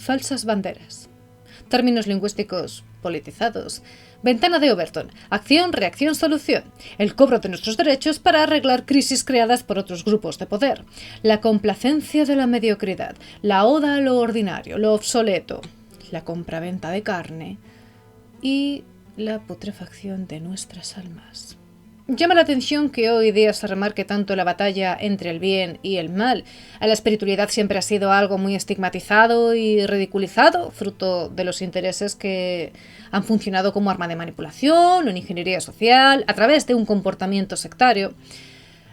falsas banderas. Términos lingüísticos politizados. Ventana de Overton. Acción, reacción, solución. El cobro de nuestros derechos para arreglar crisis creadas por otros grupos de poder. La complacencia de la mediocridad. La oda a lo ordinario, lo obsoleto. La compraventa de carne. Y la putrefacción de nuestras almas. Llama la atención que hoy día se remarque tanto la batalla entre el bien y el mal. La espiritualidad siempre ha sido algo muy estigmatizado y ridiculizado, fruto de los intereses que han funcionado como arma de manipulación o en ingeniería social, a través de un comportamiento sectario.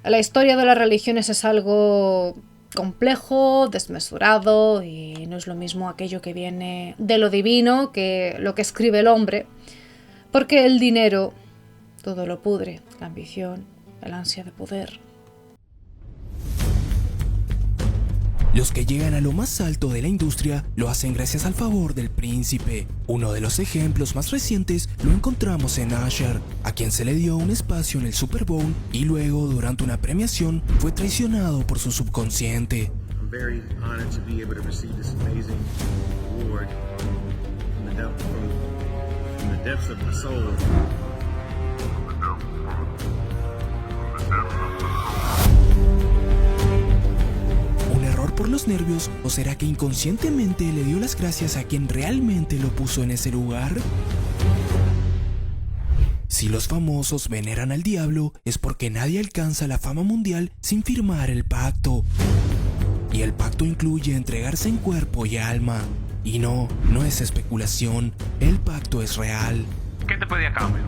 La historia de las religiones es algo complejo, desmesurado, y no es lo mismo aquello que viene de lo divino que lo que escribe el hombre, porque el dinero todo lo pudre, la ambición, el ansia de poder. Los que llegan a lo más alto de la industria lo hacen gracias al favor del príncipe. Uno de los ejemplos más recientes lo encontramos en Usher, a quien se le dio un espacio en el Super Bowl y luego, durante una premiación, fue traicionado por su subconsciente. I'm very honored to be able to receive this amazing award from the depths of my soul. ¿Un error por los nervios o será que inconscientemente le dio las gracias a quien realmente lo puso en ese lugar? Si los famosos veneran al diablo es porque nadie alcanza la fama mundial sin firmar el pacto. Y el pacto incluye entregarse en cuerpo y alma. Y no es especulación, el pacto es real. ¿Qué te pedí a cambio?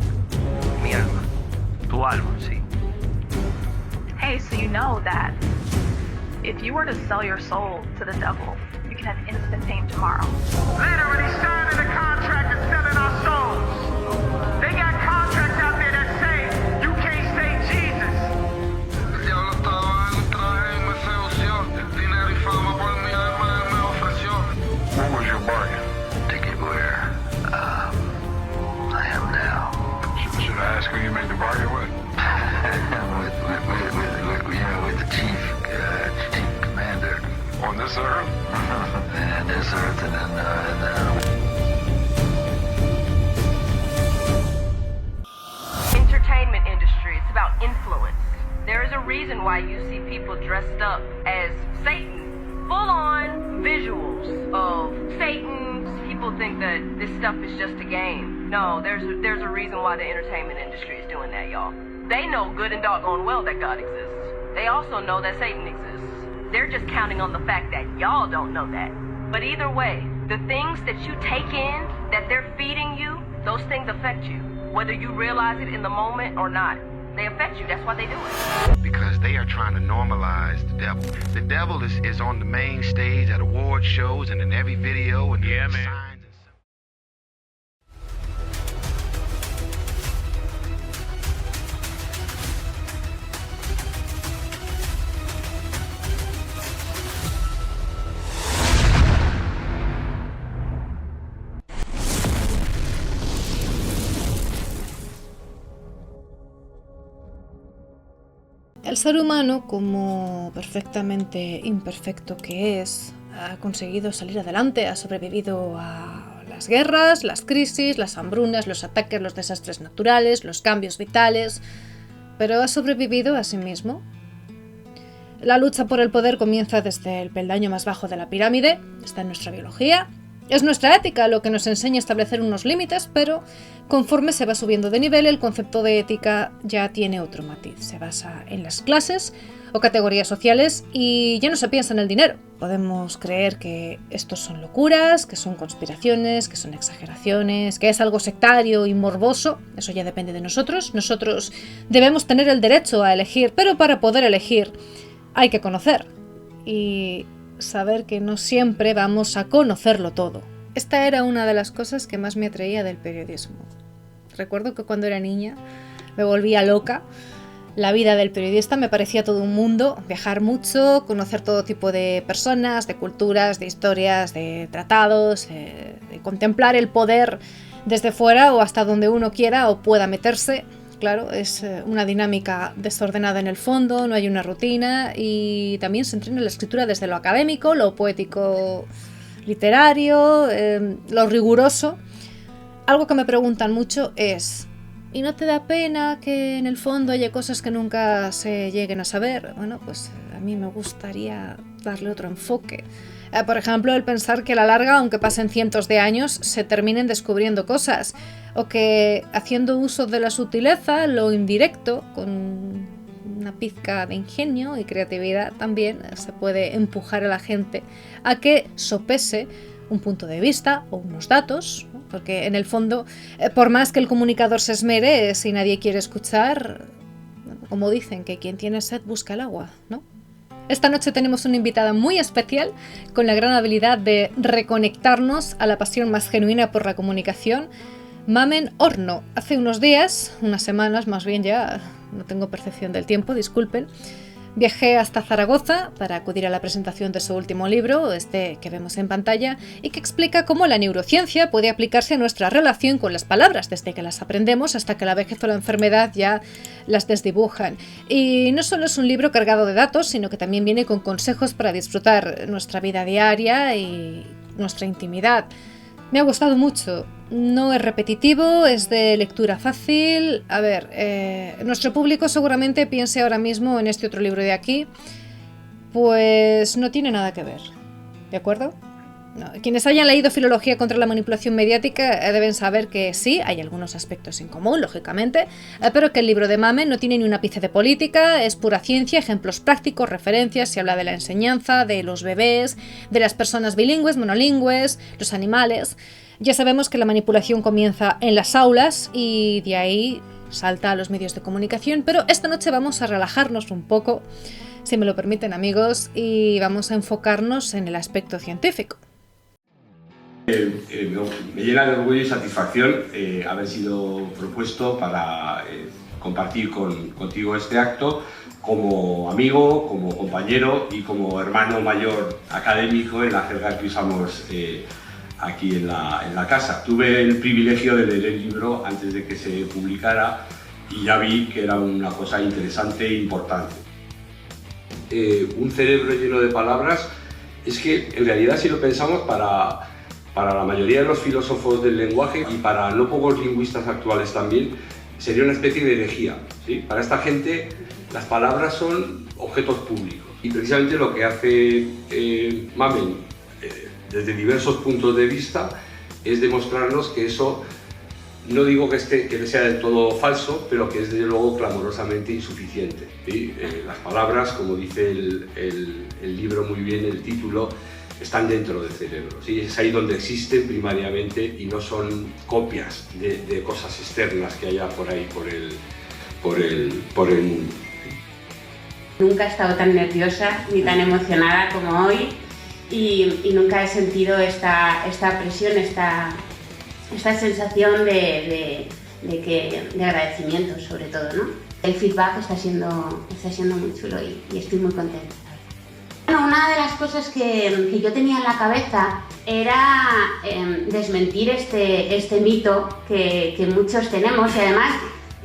Mi alma. Tu alma, sí. Hey, so you know that if you were to sell your soul to the devil, you can have instant fame tomorrow. Literally signing a contract and selling our souls. They got contracts out there that say you can't say Jesus. El diablo estaba en un traje y me sedució. El dinero y fama por mi alma él me ofreció. What was your bargain? To get where I am now. Should I ask who you made the bargain with? with the chief commander. On this earth? And this earth and Entertainment industry, it's about influence. There is a reason why you see people dressed up as Satan. Full-on visuals of Satan. People think that this stuff is just a game. No, there's a reason why the entertainment industry is doing that, y'all. They know good and doggone well that God exists. They also know that Satan exists. They're just counting on the fact that y'all don't know that. But either way, the things that you take in, that they're feeding you, those things affect you. Whether you realize it in the moment or not. They affect you, that's why they do it. Because they are trying to normalize the devil. The devil is on the main stage at award shows and in every video and Yeah, man. signs and El ser humano, como perfectamente imperfecto que es, ha conseguido salir adelante, ha sobrevivido a las guerras, las crisis, las hambrunas, los ataques, los desastres naturales, los cambios vitales, pero ha sobrevivido a sí mismo. La lucha por el poder comienza desde el peldaño más bajo de la pirámide, está en nuestra biología. Es nuestra ética lo que nos enseña a establecer unos límites, pero conforme se va subiendo de nivel, el concepto de ética ya tiene otro matiz. Se basa en las clases o categorías sociales y ya no se piensa en el dinero. Podemos creer que estos son locuras, que son conspiraciones, que son exageraciones, que es algo sectario y morboso. Eso ya depende de nosotros. Nosotros debemos tener el derecho a elegir, pero para poder elegir hay que conocer. Y saber que no siempre vamos a conocerlo todo. Esta era una de las cosas que más me atraía del periodismo. Recuerdo que cuando era niña me volvía loca. La vida del periodista me parecía todo un mundo, viajar mucho, conocer todo tipo de personas, de culturas, de historias, de tratados, de contemplar el poder desde fuera o hasta donde uno quiera o pueda meterse. Claro, es una dinámica desordenada en el fondo, no hay una rutina y también se entrena la escritura desde lo académico, lo poético, literario, lo riguroso. Algo que me preguntan mucho es: ¿y no te da pena que en el fondo haya cosas que nunca se lleguen a saber? Bueno, pues a mí me gustaría darle otro enfoque. Por ejemplo, el pensar que a la larga, aunque pasen cientos de años, se terminen descubriendo cosas, o que haciendo uso de la sutileza, lo indirecto, con una pizca de ingenio y creatividad, también se puede empujar a la gente a que sopese un punto de vista o unos datos, ¿no? Porque en el fondo, por más que el comunicador se esmere, si nadie quiere escuchar, bueno, como dicen, que quien tiene sed busca el agua, ¿no? Esta noche tenemos una invitada muy especial con la gran habilidad de reconectarnos a la pasión más genuina por la comunicación, Mamen Horno. Hace unos días, unas semanas más bien ya, no tengo percepción del tiempo, disculpen, viajé hasta Zaragoza para acudir a la presentación de su último libro, este que vemos en pantalla, y que explica cómo la neurociencia puede aplicarse a nuestra relación con las palabras, desde que las aprendemos hasta que la vejez o la enfermedad ya las desdibujan. Y no solo es un libro cargado de datos, sino que también viene con consejos para disfrutar nuestra vida diaria y nuestra intimidad. Me ha gustado mucho. No es repetitivo, es de lectura fácil. A ver, nuestro público seguramente piense ahora mismo en este otro libro de aquí. Pues no tiene nada que ver, ¿de acuerdo? No. Quienes hayan leído Filología contra la manipulación mediática deben saber que sí, hay algunos aspectos en común, lógicamente, pero que el libro de Mamen no tiene ni un ápice de política, es pura ciencia, ejemplos prácticos, referencias, se habla de la enseñanza, de los bebés, de las personas bilingües, monolingües, los animales. Ya sabemos que la manipulación comienza en las aulas y de ahí salta a los medios de comunicación, pero esta noche vamos a relajarnos un poco, si me lo permiten amigos, y vamos a enfocarnos en el aspecto científico. Me llena de orgullo y satisfacción haber sido propuesto para compartir contigo este acto como amigo, como compañero y como hermano mayor académico en la jerga que usamos aquí en la casa. Tuve el privilegio de leer el libro antes de que se publicara y ya vi que era una cosa interesante e importante. Un cerebro lleno de palabras es que en realidad, si lo pensamos, para la mayoría de los filósofos del lenguaje y para no pocos lingüistas actuales también, sería una especie de herejía, ¿sí? Para esta gente las palabras son objetos públicos y precisamente lo que hace Mamen desde diversos puntos de vista es demostrarnos que eso, no digo que sea del todo falso, pero que es desde luego clamorosamente insuficiente, ¿sí? Las palabras, como dice el libro muy bien, el título, están dentro del cerebro, ¿sí? Es ahí donde existen primariamente y no son copias de cosas externas que haya por ahí, por el mundo. Nunca he estado tan nerviosa ni tan emocionada como hoy y nunca he sentido esta presión, esta sensación de agradecimiento sobre todo, ¿no? El feedback está siendo muy chulo y estoy muy contenta. Bueno, una de las cosas que yo tenía en la cabeza era desmentir este mito que muchos tenemos y además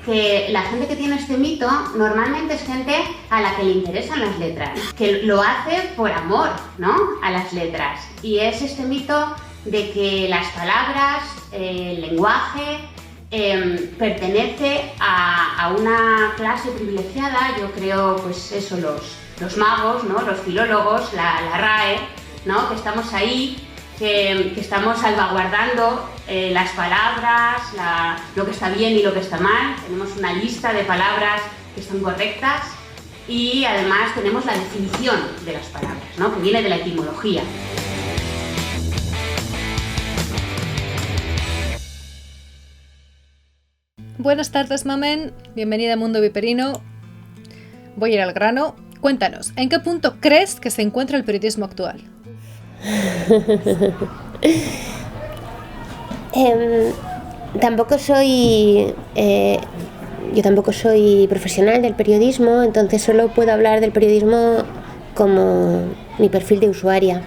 que la gente que tiene este mito normalmente es gente a la que le interesan las letras, que lo hace por amor, ¿no?, a las letras. Y es este mito de que las palabras, el lenguaje, pertenece a una clase privilegiada. Yo creo, pues eso, los magos, ¿no?, los filólogos, la RAE, ¿no?, que estamos ahí, que estamos salvaguardando las palabras, lo que está bien y lo que está mal. Tenemos una lista de palabras que están correctas y además tenemos la definición de las palabras, ¿no?, que viene de la etimología. Buenas tardes, Mamen. Bienvenida a Mundo Viperino. Voy a ir al grano. Cuéntanos, ¿en qué punto crees que se encuentra el periodismo actual? Yo tampoco soy profesional del periodismo, entonces solo puedo hablar del periodismo como mi perfil de usuaria.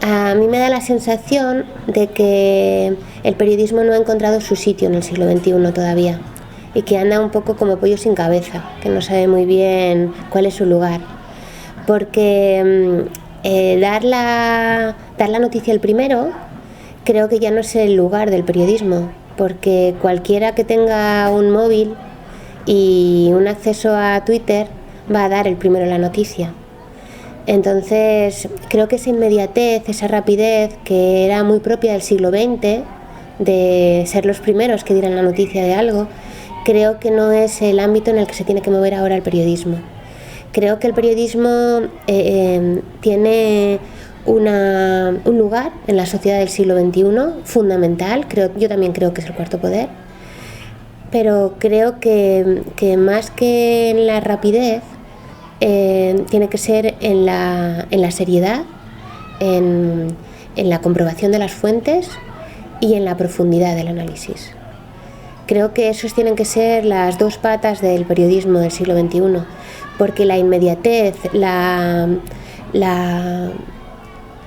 A mí me da la sensación de que el periodismo no ha encontrado su sitio en el siglo XXI todavía y que anda un poco como pollo sin cabeza, que no sabe muy bien cuál es su lugar. Porque dar dar la noticia el primero, creo que ya no es el lugar del periodismo, porque cualquiera que tenga un móvil y un acceso a Twitter va a dar el primero la noticia. Entonces creo que esa inmediatez, esa rapidez que era muy propia del siglo XX, de ser los primeros que dieran la noticia de algo, creo que no es el ámbito en el que se tiene que mover ahora el periodismo. Creo que el periodismo tiene un lugar en la sociedad del siglo XXI fundamental. Yo también creo que es el cuarto poder, pero creo que más que en la rapidez, tiene que ser en la seriedad, en la comprobación de las fuentes y en la profundidad del análisis. Creo que esos tienen que ser las dos patas del periodismo del siglo XXI, porque la inmediatez, la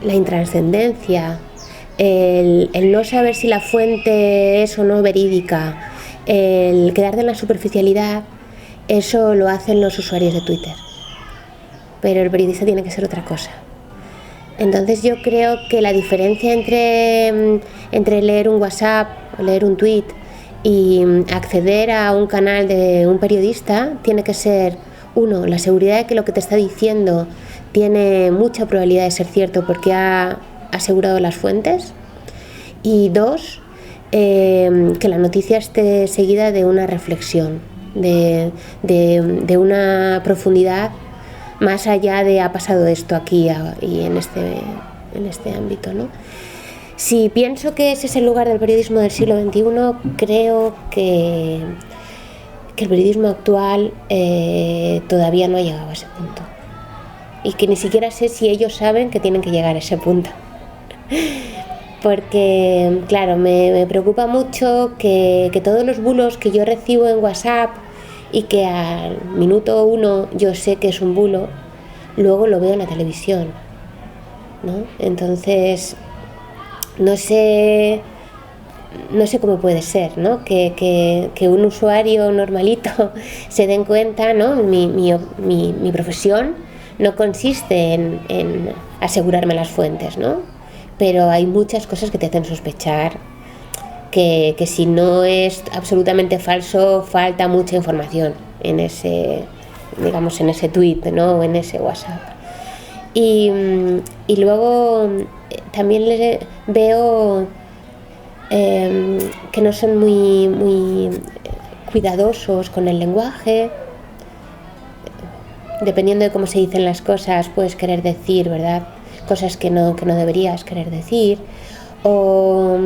intranscendencia, el no saber si la fuente es o no verídica, el quedarte en la superficialidad, eso lo hacen los usuarios de Twitter. Pero el periodista tiene que ser otra cosa. Entonces yo creo que la diferencia entre leer un WhatsApp o leer un tweet y acceder a un canal de un periodista tiene que ser, uno, la seguridad de que lo que te está diciendo tiene mucha probabilidad de ser cierto porque ha asegurado las fuentes, y dos, que la noticia esté seguida de una reflexión, de una profundidad más allá de ha pasado esto aquí y en este ámbito, ¿no? Si pienso que ese es el lugar del periodismo del siglo XXI, creo que el periodismo actual todavía no ha llegado a ese punto. Y que ni siquiera sé si ellos saben que tienen que llegar a ese punto. Porque, claro, me preocupa mucho que todos los bulos que yo recibo en WhatsApp y que al minuto 1 yo sé que es un bulo, luego lo veo en la televisión, ¿no? Entonces, no sé cómo puede ser, ¿no? Que un usuario normalito se den cuenta, ¿no? Mi profesión no consiste en asegurarme las fuentes, ¿no? Pero hay muchas cosas que te hacen sospechar que si no es absolutamente falso, falta mucha información en ese, digamos, en ese tweet, ¿no? O en ese WhatsApp. Y luego también veo que no son muy cuidadosos con el lenguaje. Dependiendo de cómo se dicen las cosas, puedes querer decir, ¿verdad?, cosas que no deberías querer decir. O,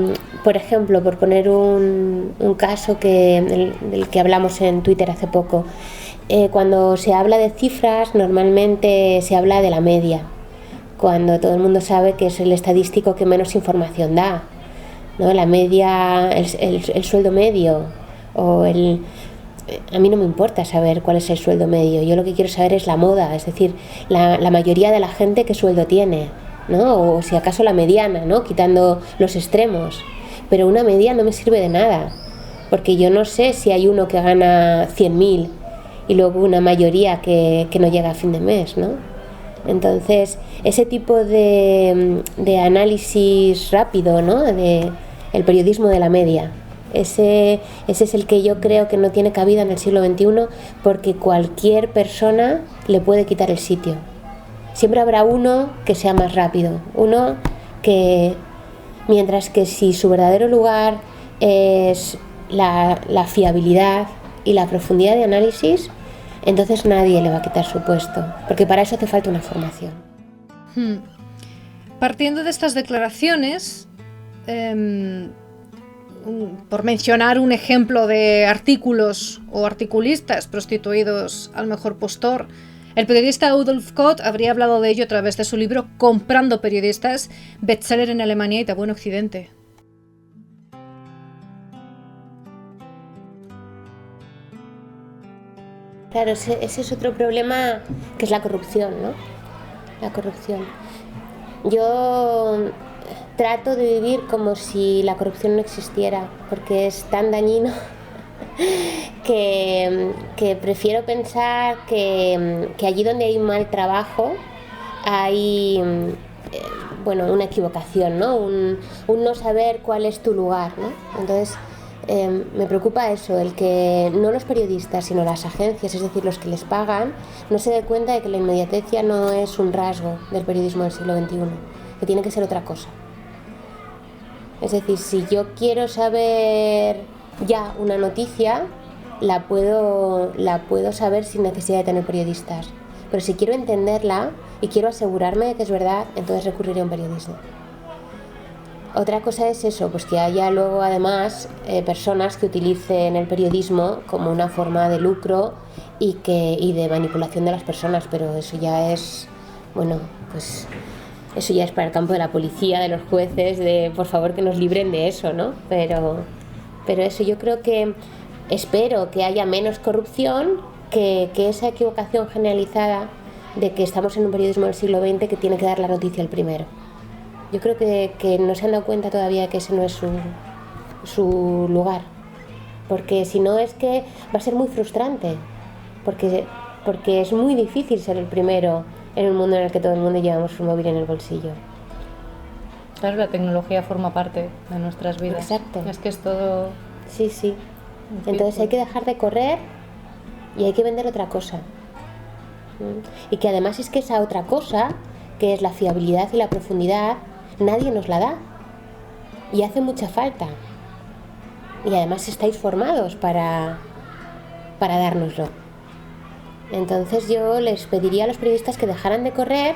por ejemplo, por poner un caso del que hablamos en Twitter hace poco, cuando se habla de cifras, normalmente se habla de la media, cuando todo el mundo sabe que es el estadístico que menos información da, ¿no? La media, el sueldo medio, o a mí no me importa saber cuál es el sueldo medio, yo lo que quiero saber es la moda, es decir, la mayoría de la gente qué sueldo tiene, ¿no? O si acaso la mediana, ¿no? Quitando los extremos. Pero una media no me sirve de nada, porque yo no sé si hay uno que gana 100.000 y luego una mayoría que no llega a fin de mes, ¿no? Entonces, ese tipo de análisis rápido, ¿no? El periodismo de la media, ese es el que yo creo que no tiene cabida en el siglo XXI, porque cualquier persona le puede quitar el sitio. Siempre habrá uno que sea más rápido, uno que, mientras que si su verdadero lugar es la fiabilidad y la profundidad de análisis, entonces nadie le va a quitar su puesto, porque para eso hace falta una formación. Partiendo de estas declaraciones, por mencionar un ejemplo de artículos o articulistas prostituidos al mejor postor, el periodista Adolf Kott habría hablado de ello a través de su libro Comprando periodistas, bestseller en Alemania y tabú en Occidente. Claro, ese es otro problema, que es la corrupción, ¿no? La corrupción. Yo trato de vivir como si la corrupción no existiera, porque es tan dañino que prefiero pensar que allí donde hay mal trabajo hay una equivocación, ¿no? Un no saber cuál es tu lugar, ¿no? Entonces, me preocupa eso, el que no los periodistas, sino las agencias, es decir, los que les pagan, no se den cuenta de que la inmediatez ya no es un rasgo del periodismo del siglo XXI, que tiene que ser otra cosa. Es decir, si yo quiero saber ya una noticia, la puedo saber sin necesidad de tener periodistas. Pero si quiero entenderla y quiero asegurarme de que es verdad, entonces recurriré a un periodismo. Otra cosa es eso, pues que haya luego además personas que utilicen el periodismo como una forma de lucro y de manipulación de las personas, pero eso ya es, pues eso ya es para el campo de la policía, de los jueces, de por favor que nos libren de eso, ¿no? Pero eso yo creo que espero que haya menos corrupción que esa equivocación generalizada de que estamos en un periodismo del siglo XX que tiene que dar la noticia el primero. Yo creo que no se han dado cuenta todavía que ese no es su lugar, porque si no es que va a ser muy frustrante, porque es muy difícil ser el primero en un mundo en el que todo el mundo llevamos un móvil en el bolsillo. Claro, la tecnología forma parte de nuestras vidas. Exacto. Es que es todo... Sí. Entonces hay que dejar de correr y hay que vender otra cosa. Y que además es que esa otra cosa, que es la fiabilidad y la profundidad, nadie nos la da. Y hace mucha falta. Y además estáis formados para dárnoslo. Entonces yo les pediría a los periodistas que dejaran de correr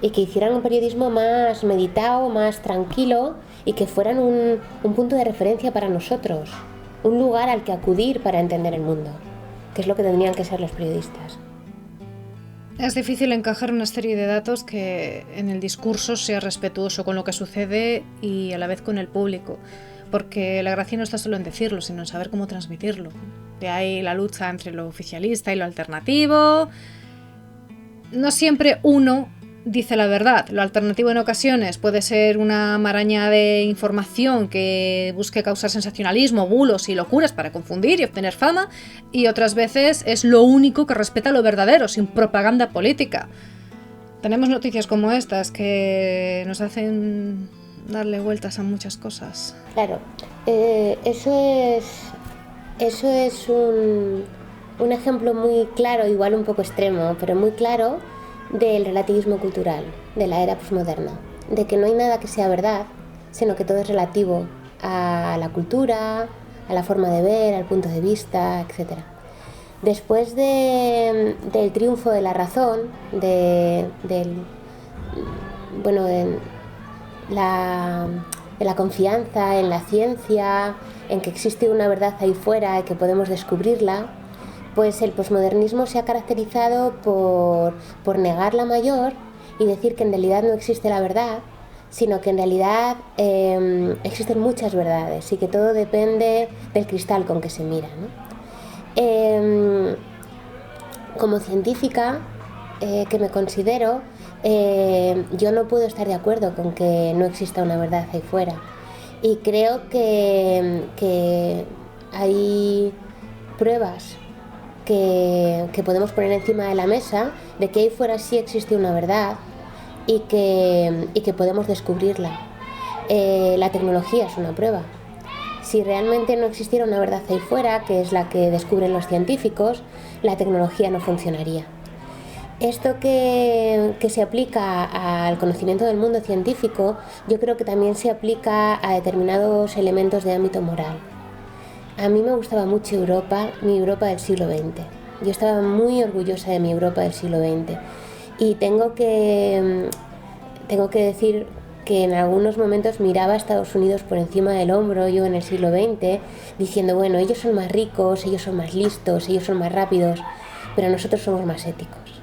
y que hicieran un periodismo más meditado, más tranquilo y que fueran un punto de referencia para nosotros, un lugar al que acudir para entender el mundo, que es lo que tendrían que ser los periodistas. Es difícil encajar una serie de datos que en el discurso sea respetuoso con lo que sucede y a la vez con el público, porque la gracia no está solo en decirlo, sino en saber cómo transmitirlo. De ahí la lucha entre lo oficialista y lo alternativo. No siempre uno dice la verdad. Lo alternativo en ocasiones puede ser una maraña de información que busque causar sensacionalismo, bulos y locuras para confundir y obtener fama, y otras veces es lo único que respeta lo verdadero, sin propaganda política. Tenemos noticias como estas que nos hacen darle vueltas a muchas cosas. Claro, eso es un ejemplo muy claro, igual un poco extremo, pero muy claro, del relativismo cultural, de la era posmoderna, de que no hay nada que sea verdad, sino que todo es relativo a la cultura, a la forma de ver, al punto de vista, etc. Después del triunfo de la razón, de la confianza en la ciencia, en que existe una verdad ahí fuera y que podemos descubrirla, pues el posmodernismo se ha caracterizado por negar la mayor y decir que en realidad no existe la verdad, sino que en realidad existen muchas verdades y que todo depende del cristal con que se mira, ¿no? Como científica que me considero, yo no puedo estar de acuerdo con que no exista una verdad ahí fuera. Y creo que hay pruebas que podemos poner encima de la mesa de que ahí fuera sí existe una verdad y que podemos descubrirla. La tecnología es una prueba. Si realmente no existiera una verdad ahí fuera, que es la que descubren los científicos, la tecnología no funcionaría. Esto que se aplica al conocimiento del mundo científico, yo creo que también se aplica a determinados elementos de ámbito moral. A mí me gustaba mucho Europa, mi Europa del siglo XX. Yo estaba muy orgullosa de mi Europa del siglo XX. Y tengo que decir que en algunos momentos miraba a Estados Unidos por encima del hombro, yo en el siglo XX, diciendo, bueno, ellos son más ricos, ellos son más listos, ellos son más rápidos, pero nosotros somos más éticos.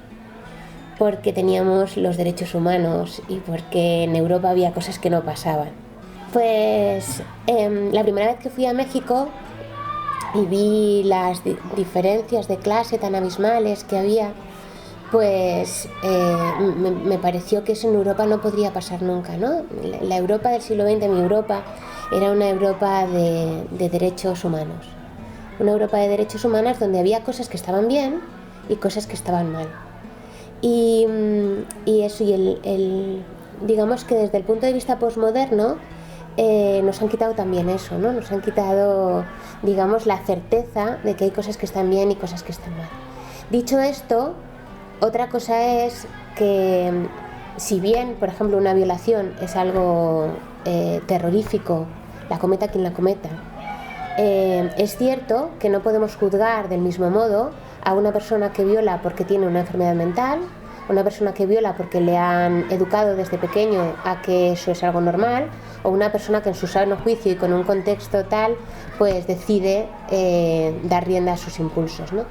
Porque teníamos los derechos humanos y porque en Europa había cosas que no pasaban. Pues la primera vez que fui a México y vi las diferencias de clase tan abismales que había, pues me pareció que eso en Europa no podría pasar nunca, ¿no? La Europa del siglo XX, mi Europa, era una Europa de derechos humanos. Una Europa de derechos humanos donde había cosas que estaban bien y cosas que estaban mal. Y eso, y digamos que desde el punto de vista posmoderno nos han quitado también eso, ¿no? Nos han quitado, digamos, la certeza de que hay cosas que están bien y cosas que están mal. Dicho esto, otra cosa es que si bien, por ejemplo, una violación es algo terrorífico, la cometa quien la cometa, es cierto que no podemos juzgar del mismo modo a una persona que viola porque tiene una enfermedad mental, una persona que viola porque le han educado desde pequeño a que eso es algo normal, o una persona que en su sano juicio y con un contexto tal, pues decide dar rienda a sus impulsos, ¿no?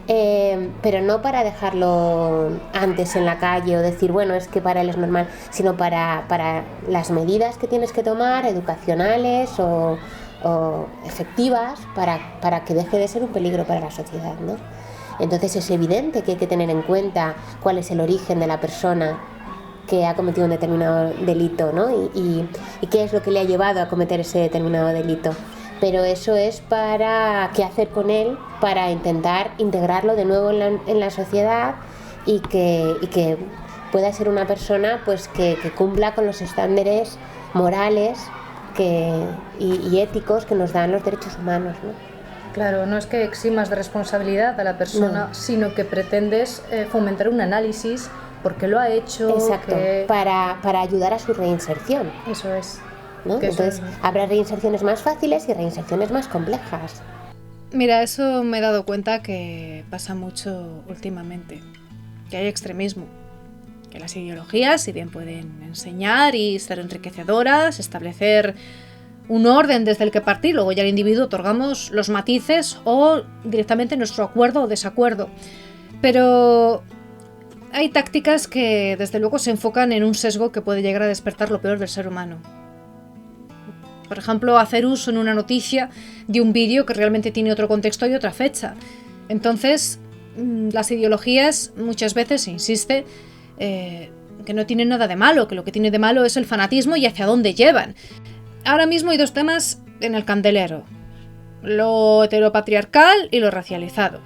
Pero no para dejarlo antes en la calle o decir, bueno, es que para él es normal, sino para las medidas que tienes que tomar, educacionales o efectivas, para que deje de ser un peligro para la sociedad, ¿no? Entonces es evidente que hay que tener en cuenta cuál es el origen de la persona que ha cometido un determinado delito, ¿no? Y qué es lo que le ha llevado a cometer ese determinado delito. Pero eso es para qué hacer con él, para intentar integrarlo de nuevo en la sociedad y que pueda ser una persona pues que cumpla con los estándares morales y éticos que nos dan los derechos humanos, ¿no? Claro, no es que eximas de responsabilidad a la persona, no, sino que pretendes fomentar un análisis porque lo ha hecho. Exacto, para ayudar a su reinserción. Eso es. ¿No? Entonces habrá reinserciones más fáciles y reinserciones más complejas. Mira, eso me he dado cuenta que pasa mucho últimamente, que hay extremismo, que las ideologías, si bien pueden enseñar y ser enriquecedoras, establecer un orden desde el que partir, luego ya al individuo otorgamos los matices o directamente nuestro acuerdo o desacuerdo. Pero hay tácticas que desde luego se enfocan en un sesgo que puede llegar a despertar lo peor del ser humano. Por ejemplo, hacer uso en una noticia de un vídeo que realmente tiene otro contexto y otra fecha. Entonces, las ideologías muchas veces se insiste que no tienen nada de malo, que lo que tiene de malo es el fanatismo y hacia dónde llevan. Ahora mismo hay dos temas en el candelero: lo heteropatriarcal y lo racializado.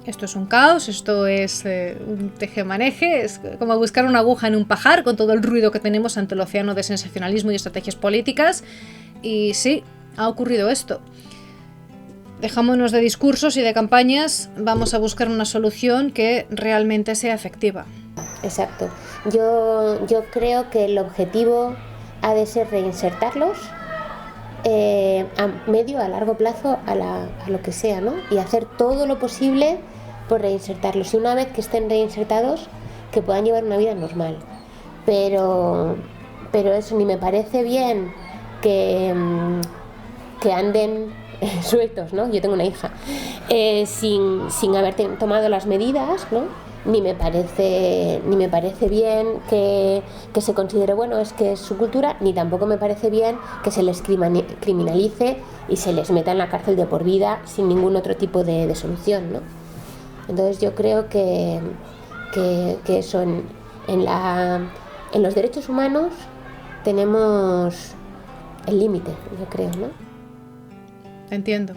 Esto es un caos, esto es un tejemaneje, es como buscar una aguja en un pajar con todo el ruido que tenemos ante el océano de sensacionalismo y estrategias políticas. Y sí, ha ocurrido esto. Dejámonos de discursos y de campañas, vamos a buscar una solución que realmente sea efectiva. Exacto. Yo creo que el objetivo ha de ser reinsertarlos a medio, a largo plazo, a lo que sea, ¿no? Y hacer todo lo posible por reinsertarlos. Y una vez que estén reinsertados, que puedan llevar una vida normal. Pero eso, ni me parece bien que anden sueltos, ¿no? Yo tengo una hija, sin haber tomado las medidas, ¿no? Ni me parece bien que se considere, bueno, es que es su cultura, ni tampoco me parece bien que se les criminalice y se les meta en la cárcel de por vida sin ningún otro tipo de solución, ¿no? Entonces yo creo que eso en los derechos humanos tenemos el límite, yo creo, ¿no? Entiendo.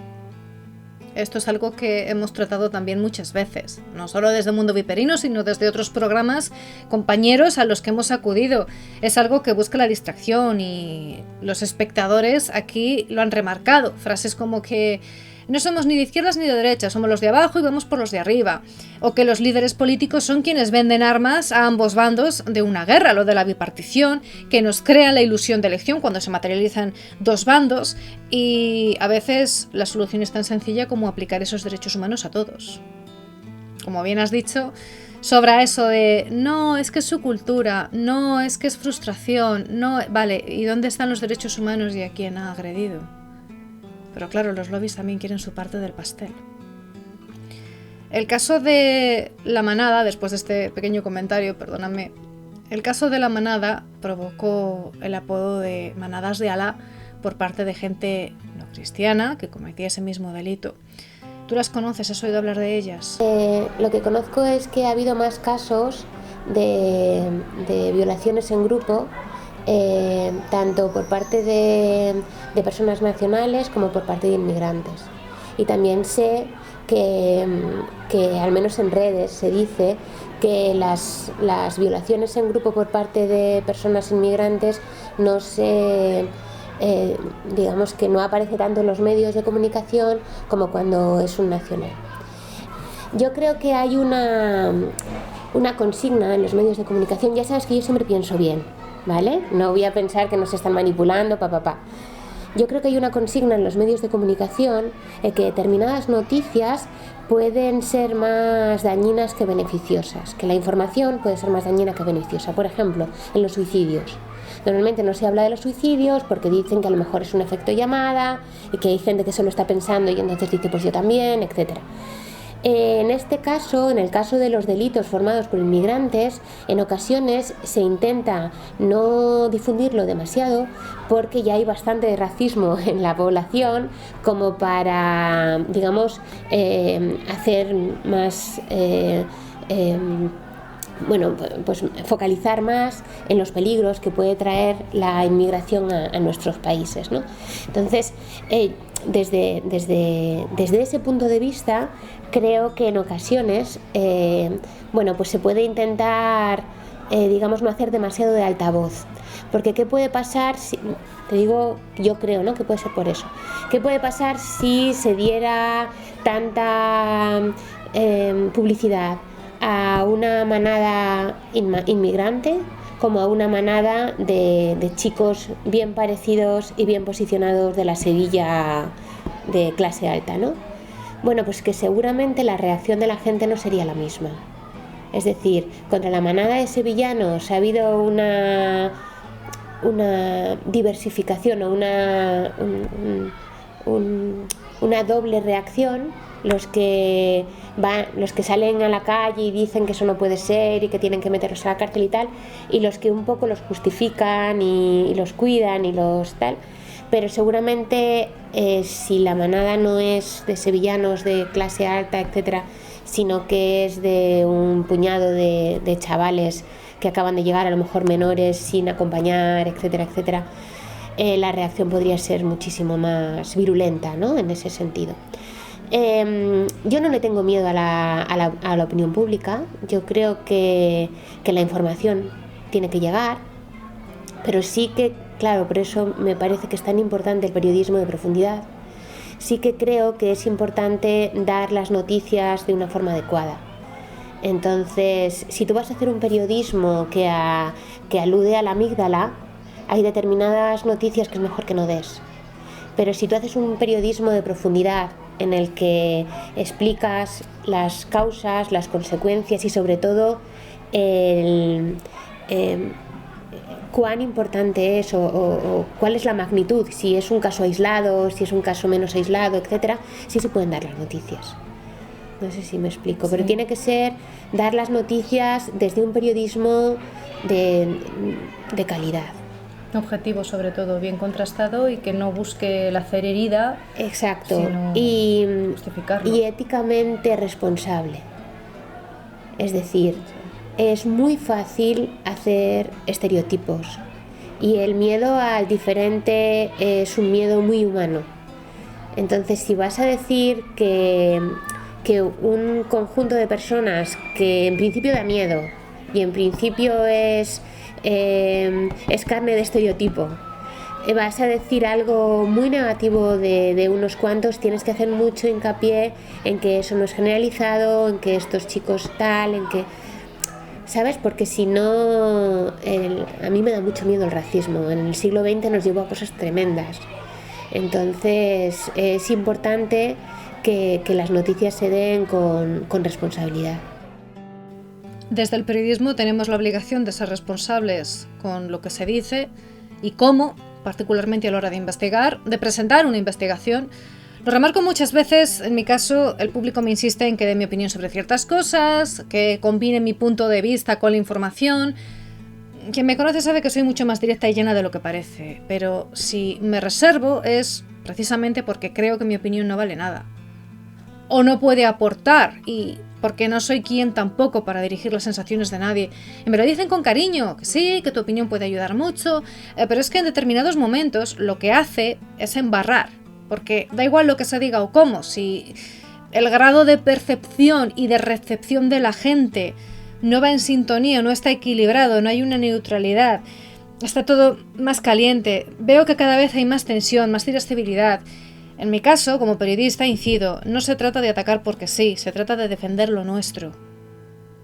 Esto es algo que hemos tratado también muchas veces, no solo desde Mundo Viperino, sino desde otros programas, compañeros a los que hemos acudido. Es algo que busca la distracción y los espectadores aquí lo han remarcado. Frases como que no somos ni de izquierdas ni de derechas, somos los de abajo y vamos por los de arriba. O que los líderes políticos son quienes venden armas a ambos bandos de una guerra, lo de la bipartición, que nos crea la ilusión de elección cuando se materializan dos bandos, y a veces la solución es tan sencilla como aplicar esos derechos humanos a todos. Como bien has dicho, sobra eso de no, es que es su cultura, no, es que es frustración, no, vale, ¿y dónde están los derechos humanos y a quién ha agredido? Pero claro, los lobbies también quieren su parte del pastel. El caso de La Manada, después de este pequeño comentario, perdóname, el caso de La Manada provocó el apodo de Manadas de Alá por parte de gente no cristiana que cometía ese mismo delito. ¿Tú las conoces? ¿Has oído hablar de ellas? Lo que conozco es que ha habido más casos de violaciones en grupo, tanto por parte de personas nacionales como por parte de inmigrantes. Y también sé que al menos en redes se dice que las violaciones en grupo por parte de personas inmigrantes no se... digamos que no aparece tanto en los medios de comunicación como cuando es un nacional. Yo creo que hay una consigna en los medios de comunicación. Ya sabes que yo siempre pienso bien, ¿vale? No voy a pensar que nos están manipulando, Yo creo que hay una consigna en los medios de comunicación que determinadas noticias pueden ser más dañinas que beneficiosas, que la información puede ser más dañina que beneficiosa. Por ejemplo, en los suicidios. Normalmente no se habla de los suicidios porque dicen que a lo mejor es un efecto llamada y que hay gente que solo está pensando y entonces dice pues yo también, etc. En este caso, en el caso de los delitos formados por inmigrantes, en ocasiones se intenta no difundirlo demasiado porque ya hay bastante racismo en la población como para, digamos, hacer más... pues focalizar más en los peligros que puede traer la inmigración a nuestros países, ¿no? Entonces, desde ese punto de vista, creo que en ocasiones, pues se puede intentar, digamos, no hacer demasiado de altavoz. Porque ¿qué puede pasar si, te digo, yo creo, ¿no?, que puede ser por eso? ¿Qué puede pasar si se diera tanta publicidad a una manada inmigrante como a una manada de chicos bien parecidos y bien posicionados de la Sevilla de clase alta, ¿no? Bueno, pues que seguramente la reacción de la gente no sería la misma. Es decir, contra la manada de sevillanos ha habido una diversificación o una doble reacción. Los que salen a la calle y dicen que eso no puede ser y que tienen que meterlos a la cárcel y tal, y los que un poco los justifican y los cuidan y los tal. Pero seguramente si la manada no es de sevillanos de clase alta, etcétera, sino que es de un puñado de chavales que acaban de llegar, a lo mejor menores, sin acompañar, etcétera, etcétera, la reacción podría ser muchísimo más virulenta, ¿no?, en ese sentido. Yo no le tengo miedo a la opinión pública. Yo creo que la información tiene que llegar, pero sí que, claro, por eso me parece que es tan importante el periodismo de profundidad. Sí que creo que es importante dar las noticias de una forma adecuada. Entonces, si tú vas a hacer un periodismo que alude a la amígdala, hay determinadas noticias que es mejor que no des. Pero si tú haces un periodismo de profundidad en el que explicas las causas, las consecuencias y sobre todo cuán importante es o cuál es la magnitud, si es un caso aislado, si es un caso menos aislado, etcétera, sí se pueden dar las noticias. No sé si me explico, pero tiene que ser dar las noticias desde un periodismo de calidad. Objetivo, sobre todo, bien contrastado y que no busque la hacer herida. Exacto, sino y justificarlo. Y éticamente responsable. Es decir, es muy fácil hacer estereotipos y el miedo al diferente es un miedo muy humano. Entonces, si vas a decir que un conjunto de personas que en principio da miedo y en principio es carne de estereotipo, vas a decir algo muy negativo de unos cuantos, tienes que hacer mucho hincapié en que eso no es generalizado, en que estos chicos tal, en que, ¿sabes? Porque si no, a mí me da mucho miedo el racismo. En el siglo XX nos llevó a cosas tremendas. Entonces es importante que las noticias se den con responsabilidad. Desde el periodismo tenemos la obligación de ser responsables con lo que se dice y cómo, particularmente a la hora de investigar, de presentar una investigación. Lo remarco muchas veces, en mi caso, el público me insiste en que dé mi opinión sobre ciertas cosas, que combine mi punto de vista con la información. Quien me conoce sabe que soy mucho más directa y llena de lo que parece, pero si me reservo es precisamente porque creo que mi opinión no vale nada. O no puede aportar, y porque no soy quien tampoco para dirigir las sensaciones de nadie. Y me lo dicen con cariño, que sí, que tu opinión puede ayudar mucho, pero es que en determinados momentos lo que hace es embarrar, Porque da igual lo que se diga o cómo, si el grado de percepción y de recepción de la gente no va en sintonía, no está equilibrado, no hay una neutralidad, está todo más caliente. Veo que cada vez hay más tensión, más irascibilidad. En mi caso, como periodista, incido, no se trata de atacar porque sí, se trata de defender lo nuestro.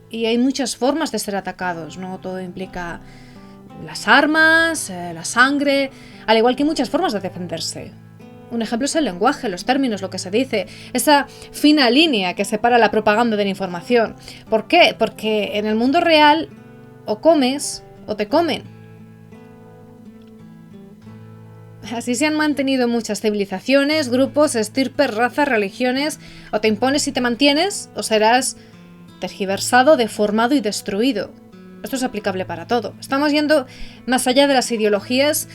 Y hay muchas formas de ser atacados, no todo implica las armas, la sangre, al igual que muchas formas de defenderse. Un ejemplo es el lenguaje, los términos, lo que se dice, esa fina línea que separa la propaganda de la información. ¿Por qué? Porque en el mundo real o comes o te comen. Así se han mantenido muchas civilizaciones, grupos, estirpes, razas, religiones. O te impones y te mantienes, o serás tergiversado, deformado y destruido. Esto es aplicable para todo. Estamos yendo más allá de las ideologías.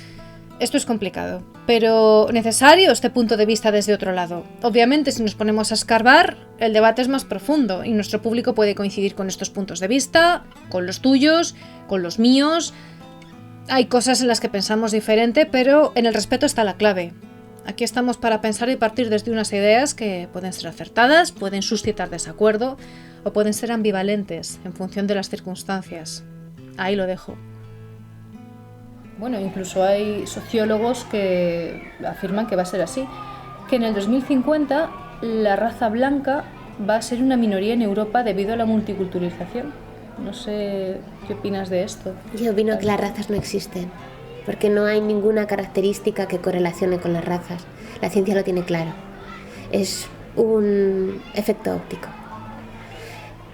Esto es complicado, pero necesario este punto de vista desde otro lado. Obviamente, si nos ponemos a escarbar, el debate es más profundo y nuestro público puede coincidir con estos puntos de vista, con los tuyos, con los míos. Hay cosas en las que pensamos diferente, pero en el respeto está la clave. Aquí estamos para pensar y partir desde unas ideas que pueden ser acertadas, pueden suscitar desacuerdo o pueden ser ambivalentes en función de las circunstancias. Ahí lo dejo. Bueno, incluso hay sociólogos que afirman que va a ser así, que en el 2050 la raza blanca va a ser una minoría en Europa debido a la multiculturalización. No sé qué opinas de esto. Yo opino que las razas no existen, porque no hay ninguna característica que correlacione con las razas. La ciencia lo tiene claro. Es un efecto óptico.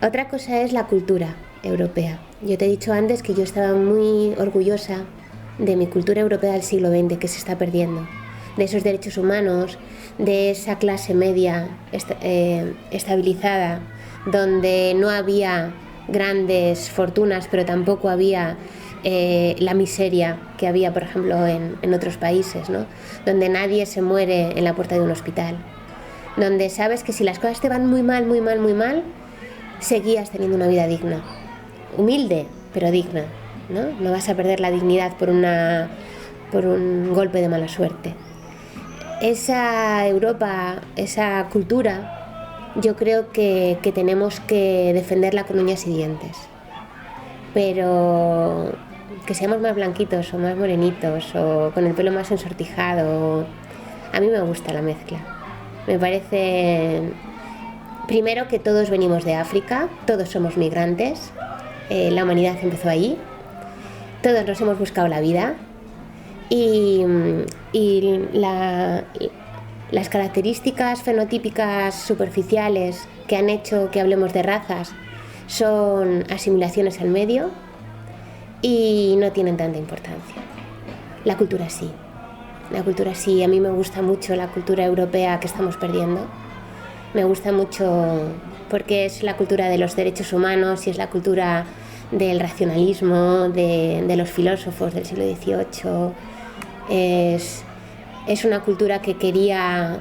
Otra cosa es la cultura europea. Yo te he dicho antes que yo estaba muy orgullosa de mi cultura europea del siglo XX, que se está perdiendo, de esos derechos humanos, de esa clase media estabilizada, donde no había grandes fortunas, pero tampoco había la miseria que había, por ejemplo, en otros países, ¿no? Donde nadie se muere en la puerta de un hospital, donde sabes que si las cosas te van muy mal, muy mal, muy mal, seguías teniendo una vida digna, humilde, pero digna. No vas a perder la dignidad por un golpe de mala suerte. Esa Europa, esa cultura, yo creo que tenemos que defenderla con uñas y dientes. Pero que seamos más blanquitos o más morenitos o con el pelo más ensortijado, a mí me gusta la mezcla. Me parece, primero, que todos venimos de África, todos somos migrantes, la humanidad empezó ahí. Todos nos hemos buscado la vida y las características fenotípicas superficiales que han hecho que hablemos de razas son asimilaciones al medio y no tienen tanta importancia. La cultura sí. A mí me gusta mucho la cultura europea que estamos perdiendo. Me gusta mucho porque es la cultura de los derechos humanos y es la cultura del racionalismo, de los filósofos del siglo XVIII. Es una cultura que quería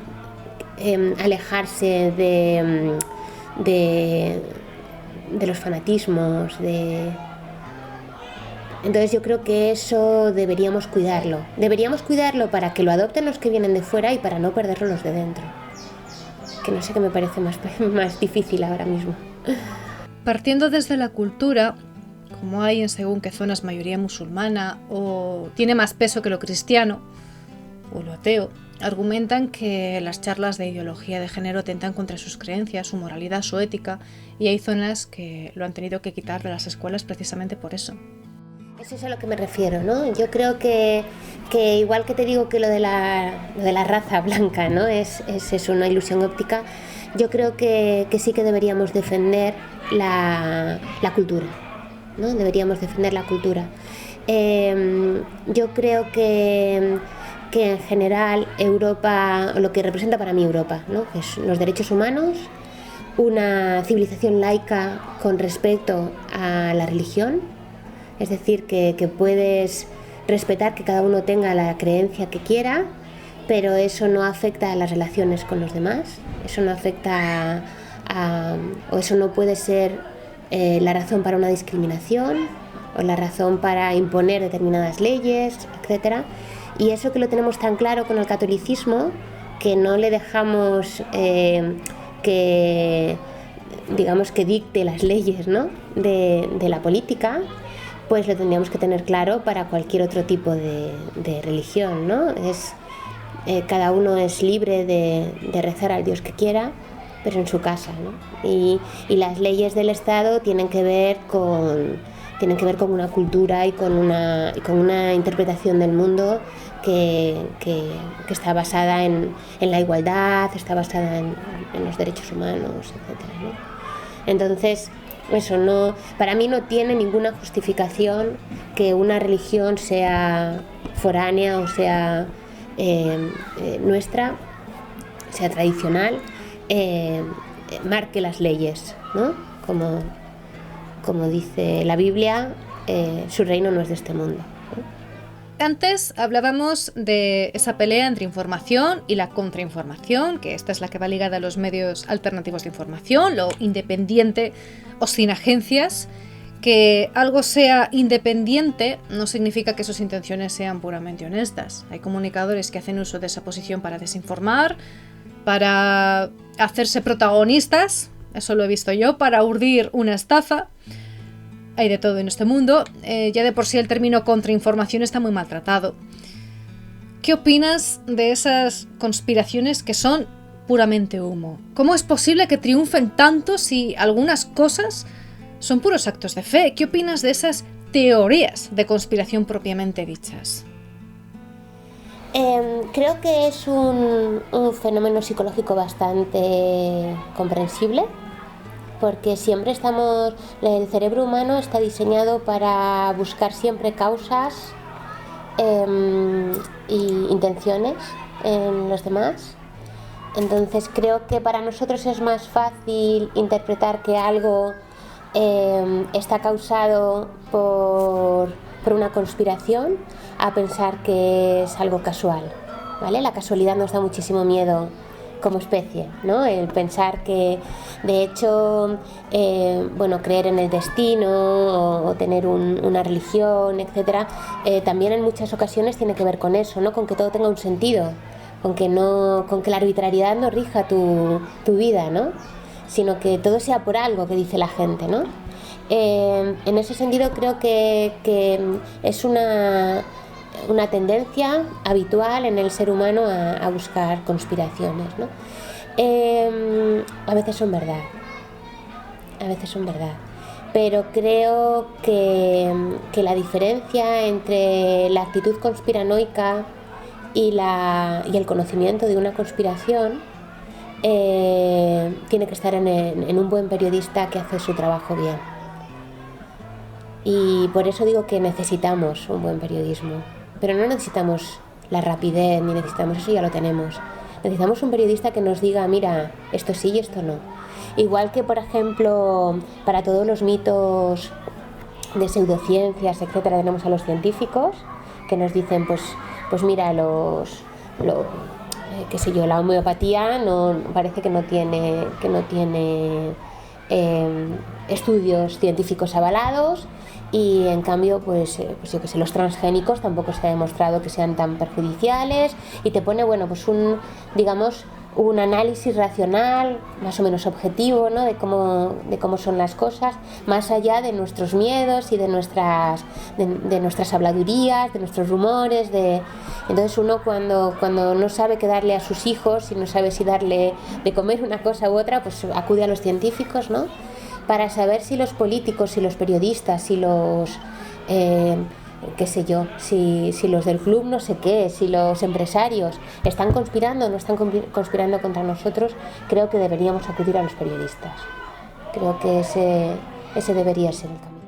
alejarse de los fanatismos. Entonces yo creo que eso deberíamos cuidarlo. Deberíamos cuidarlo para que lo adopten los que vienen de fuera y para no perderlo los de dentro. Que no sé qué me parece más difícil ahora mismo. Partiendo desde la cultura, como hay en según qué zonas mayoría musulmana o tiene más peso que lo cristiano o lo ateo, argumentan que las charlas de ideología de género atentan contra sus creencias, su moralidad, su ética, y hay zonas que lo han tenido que quitar de las escuelas precisamente por eso. Eso es a lo que me refiero, ¿no? Yo creo que igual que te digo que lo de la raza blanca, ¿no? Es eso, una ilusión óptica. Yo creo que sí que deberíamos defender la cultura, ¿no? Deberíamos defender la cultura. Yo creo que en general Europa, lo que representa para mí Europa, ¿no? Es los derechos humanos, una civilización laica con respeto a la religión, es decir, que puedes respetar que cada uno tenga la creencia que quiera, pero eso no afecta a las relaciones con los demás, eso no afecta o eso no puede ser la razón para una discriminación o la razón para imponer determinadas leyes, etc. Y eso que lo tenemos tan claro con el catolicismo, que no le dejamos que dicte las leyes, ¿no?, de la política, pues lo tendríamos que tener claro para cualquier otro tipo de religión, ¿no? Cada uno es libre de rezar al Dios que quiera, pero en su casa, ¿no? Y las leyes del Estado tienen que ver con una cultura y con una interpretación del mundo que está basada en la igualdad, está basada en los derechos humanos, etcétera, ¿no? Entonces, eso para mí no tiene ninguna justificación que una religión sea foránea o sea nuestra, sea tradicional, marque las leyes, ¿no? Como dice la Biblia, su reino no es de este mundo. Antes hablábamos de esa pelea entre información y la contrainformación, que esta es la que va ligada a los medios alternativos de información, lo independiente o sin agencias. Que algo sea independiente no significa que sus intenciones sean puramente honestas. Hay comunicadores que hacen uso de esa posición para desinformar, para hacerse protagonistas, eso lo he visto yo, para urdir una estafa. Hay de todo en este mundo. Ya de por sí el término contrainformación está muy maltratado. ¿Qué opinas de esas conspiraciones que son puramente humo? ¿Cómo es posible que triunfen tanto si algunas cosas son puros actos de fe? ¿Qué opinas de esas teorías de conspiración propiamente dichas? Creo que es un fenómeno psicológico bastante comprensible, porque siempre el cerebro humano está diseñado para buscar siempre causas y intenciones en los demás. Entonces creo que para nosotros es más fácil interpretar que algo está causado por una conspiración a pensar que es algo casual, ¿vale? La casualidad nos da muchísimo miedo como especie, ¿no? El pensar que, de hecho, creer en el destino o tener una religión, etcétera, también en muchas ocasiones tiene que ver con eso, ¿no? Con que todo tenga un sentido, con que la arbitrariedad no rija tu vida, ¿no? Sino que todo sea por algo que dice la gente, ¿no? En ese sentido creo que es una tendencia habitual en el ser humano a buscar conspiraciones, ¿no? A veces son verdad, pero creo que la diferencia entre la actitud conspiranoica y el conocimiento de una conspiración tiene que estar en un buen periodista que hace su trabajo bien. Y por eso digo que necesitamos un buen periodismo. Pero no necesitamos la rapidez, ni necesitamos eso, ya lo tenemos. Necesitamos un periodista que nos diga, mira, esto sí y esto no. Igual que, por ejemplo, para todos los mitos de pseudociencias, etcétera, tenemos a los científicos que nos dicen, pues mira, la homeopatía parece que no tiene estudios científicos avalados. Y en cambio, los transgénicos tampoco se ha demostrado que sean tan perjudiciales, y te pone, un análisis racional, más o menos objetivo, ¿no? de cómo son las cosas, más allá de nuestros miedos y de nuestras habladurías, de nuestros rumores. Entonces uno cuando no sabe qué darle a sus hijos y no sabe si darle de comer una cosa u otra, pues acude a los científicos, ¿no? Para saber si los políticos, si los periodistas, si los, si los del club no sé qué, si los empresarios están conspirando o no están conspirando contra nosotros, creo que deberíamos acudir a los periodistas. Creo que ese debería ser el camino.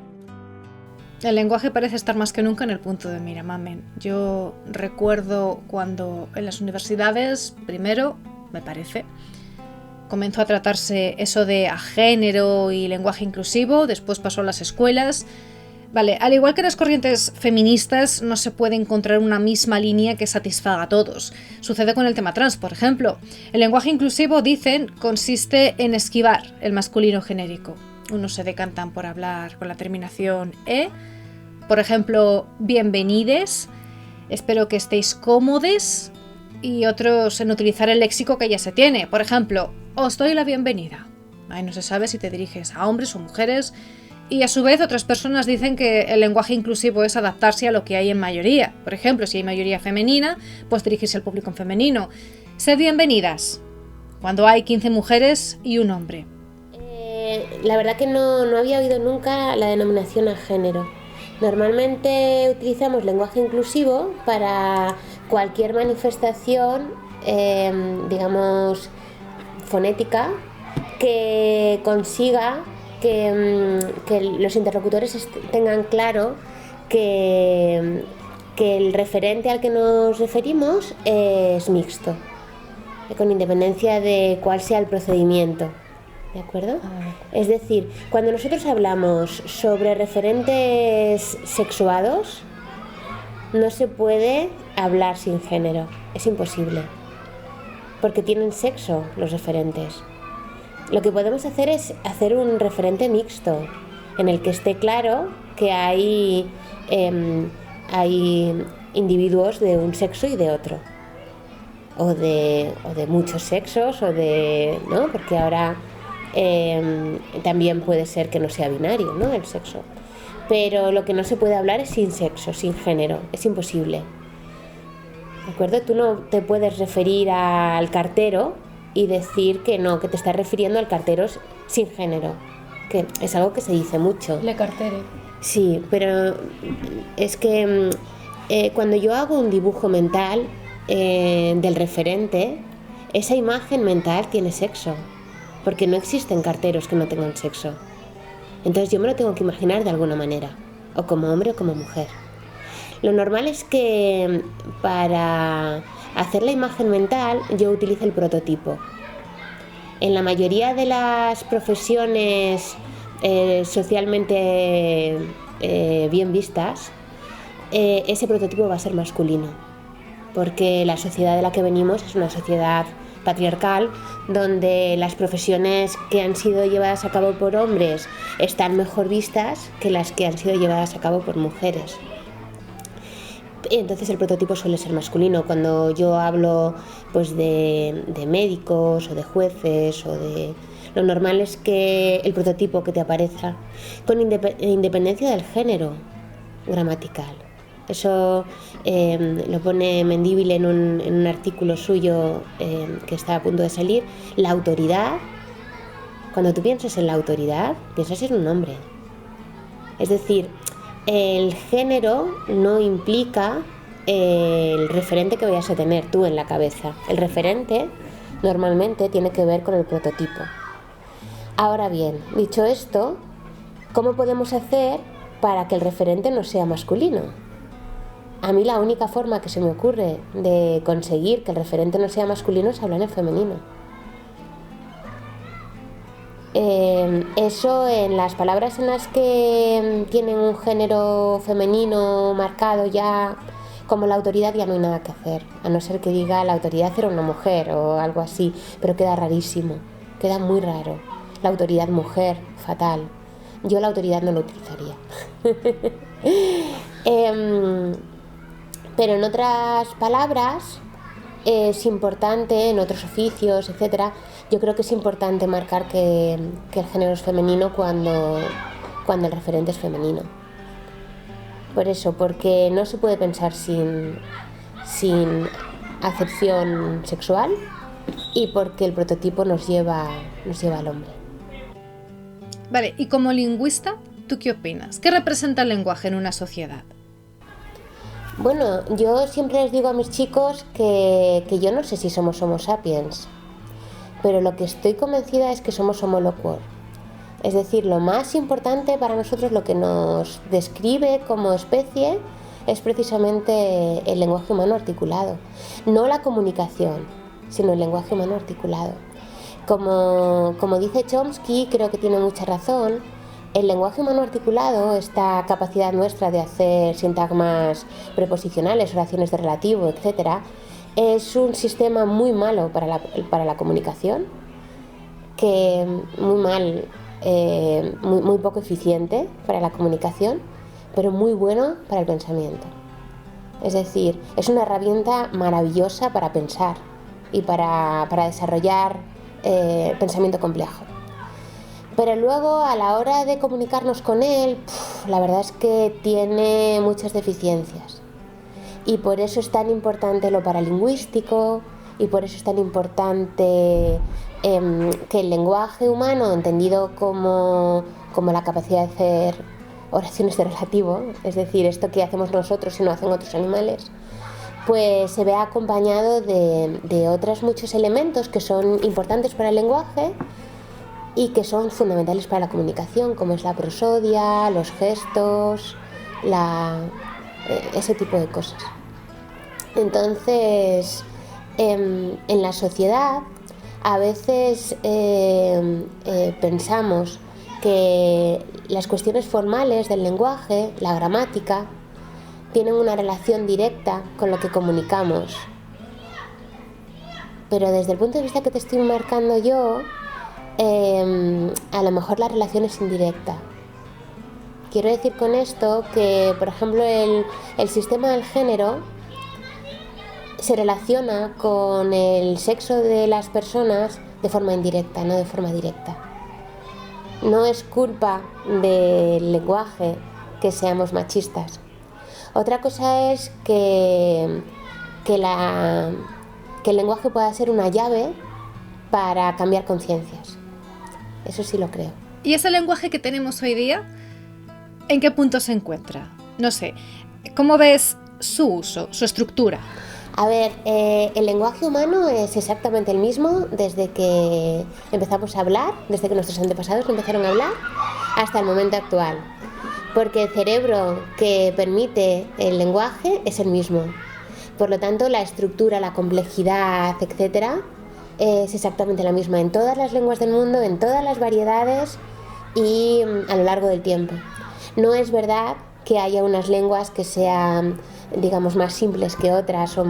El lenguaje parece estar más que nunca en el punto de mira, mamen. Yo recuerdo cuando en las universidades, primero, me parece, comenzó a tratarse eso de a género y lenguaje inclusivo, después pasó a las escuelas. Vale, al igual que en las corrientes feministas, no se puede encontrar una misma línea que satisfaga a todos. Sucede con el tema trans, por ejemplo. El lenguaje inclusivo, dicen, consiste en esquivar el masculino genérico. Unos se decantan por hablar con la terminación E. Por ejemplo, bienvenides, espero que estéis cómodes, y otros en utilizar el léxico que ya se tiene. Por ejemplo, os doy la bienvenida. Ahí no se sabe si te diriges a hombres o mujeres, y a su vez otras personas dicen que el lenguaje inclusivo es adaptarse a lo que hay en mayoría. Por ejemplo, si hay mayoría femenina, pues dirigirse al público en femenino. Sed bienvenidas cuando hay 15 mujeres y un hombre. La verdad que no había oído nunca la denominación a género. Normalmente utilizamos lenguaje inclusivo para cualquier manifestación, digamos, fonética, que consiga que los interlocutores tengan claro que el referente al que nos referimos es mixto, con independencia de cuál sea el procedimiento. ¿De acuerdo? Es decir, cuando nosotros hablamos sobre referentes sexuados, no se puede hablar sin género, es imposible, porque tienen sexo los referentes. Lo que podemos hacer es hacer un referente mixto, en el que esté claro que hay individuos de un sexo y de otro, o de muchos sexos, ¿no? Porque ahora también puede ser que no sea binario, ¿no? El sexo. Pero lo que no se puede hablar es sin sexo, sin género, es imposible. ¿De acuerdo? Tú no te puedes referir al cartero y decir que no, que te estás refiriendo al cartero sin género, que es algo que se dice mucho. Le cartere. Sí, pero es que cuando yo hago un dibujo mental del referente, esa imagen mental tiene sexo, porque no existen carteros que no tengan sexo. Entonces yo me lo tengo que imaginar de alguna manera, o como hombre o como mujer. Lo normal es que para hacer la imagen mental yo utilizo el prototipo. En la mayoría de las profesiones socialmente bien vistas, ese prototipo va a ser masculino, porque la sociedad de la que venimos es una sociedad patriarcal, donde las profesiones que han sido llevadas a cabo por hombres están mejor vistas que las que han sido llevadas a cabo por mujeres. Entonces el prototipo suele ser masculino. Cuando yo hablo pues de médicos o de jueces lo normal es que el prototipo que te aparezca con independencia del género gramatical. Eso lo pone Mendívil en un artículo suyo que está a punto de salir. La autoridad, cuando tú piensas en la autoridad, piensas en un hombre. Es decir, el género no implica el referente que vayas a tener tú en la cabeza. El referente normalmente tiene que ver con el prototipo. Ahora bien, dicho esto, ¿cómo podemos hacer para que el referente no sea masculino? A mí la única forma que se me ocurre de conseguir que el referente no sea masculino es hablar en femenino. Eso en las palabras en las que tienen un género femenino marcado ya como la autoridad ya no hay nada que hacer, a no ser que diga la autoridad era una mujer o algo así, pero queda rarísimo, queda muy raro. La autoridad mujer, fatal. Yo la autoridad no lo utilizaría. Pero en otras palabras es importante, en otros oficios, etcétera, yo creo que es importante marcar que el género es femenino cuando el referente es femenino. Por eso, porque no se puede pensar sin acepción sexual y porque el prototipo nos lleva al hombre. Vale, y como lingüista, ¿tú qué opinas? ¿Qué representa el lenguaje en una sociedad? Bueno, yo siempre les digo a mis chicos que yo no sé si somos Homo sapiens, pero lo que estoy convencida es que somos Homo loquor. Es decir, lo más importante para nosotros, lo que nos describe como especie, es precisamente el lenguaje humano articulado. No la comunicación, sino el lenguaje humano articulado. Como dice Chomsky, creo que tiene mucha razón, el lenguaje humano articulado, esta capacidad nuestra de hacer sintagmas preposicionales, oraciones de relativo, etc., es un sistema muy malo para la comunicación, que muy poco eficiente para la comunicación, pero muy bueno para el pensamiento. Es decir, es una herramienta maravillosa para pensar y para desarrollar pensamiento complejo. Pero luego, a la hora de comunicarnos con él, la verdad es que tiene muchas deficiencias. Y por eso es tan importante lo paralingüístico, y por eso es tan importante que el lenguaje humano, entendido como la capacidad de hacer oraciones de relativo, es decir, esto que hacemos nosotros y no hacen otros animales, pues se vea acompañado de otros muchos elementos que son importantes para el lenguaje y que son fundamentales para la comunicación, como es la prosodia, los gestos, ese tipo de cosas. Entonces, en la sociedad a veces pensamos que las cuestiones formales del lenguaje, la gramática, tienen una relación directa con lo que comunicamos. Pero desde el punto de vista que te estoy marcando yo, a lo mejor la relación es indirecta. Quiero decir con esto que, por ejemplo, el sistema del género se relaciona con el sexo de las personas de forma indirecta, no de forma directa. No es culpa del lenguaje que seamos machistas. Otra cosa es que el lenguaje pueda ser una llave para cambiar conciencias. Eso sí lo creo. ¿Y ese lenguaje que tenemos hoy día, en qué punto se encuentra? No sé, ¿cómo ves su uso, su estructura? A ver, el lenguaje humano es exactamente el mismo desde que empezamos a hablar, desde que nuestros antepasados empezaron a hablar, hasta el momento actual. Porque el cerebro que permite el lenguaje es el mismo. Por lo tanto, la estructura, la complejidad, etcétera, es exactamente la misma en todas las lenguas del mundo, en todas las variedades y a lo largo del tiempo. No es verdad que haya unas lenguas que sean, digamos, más simples que otras o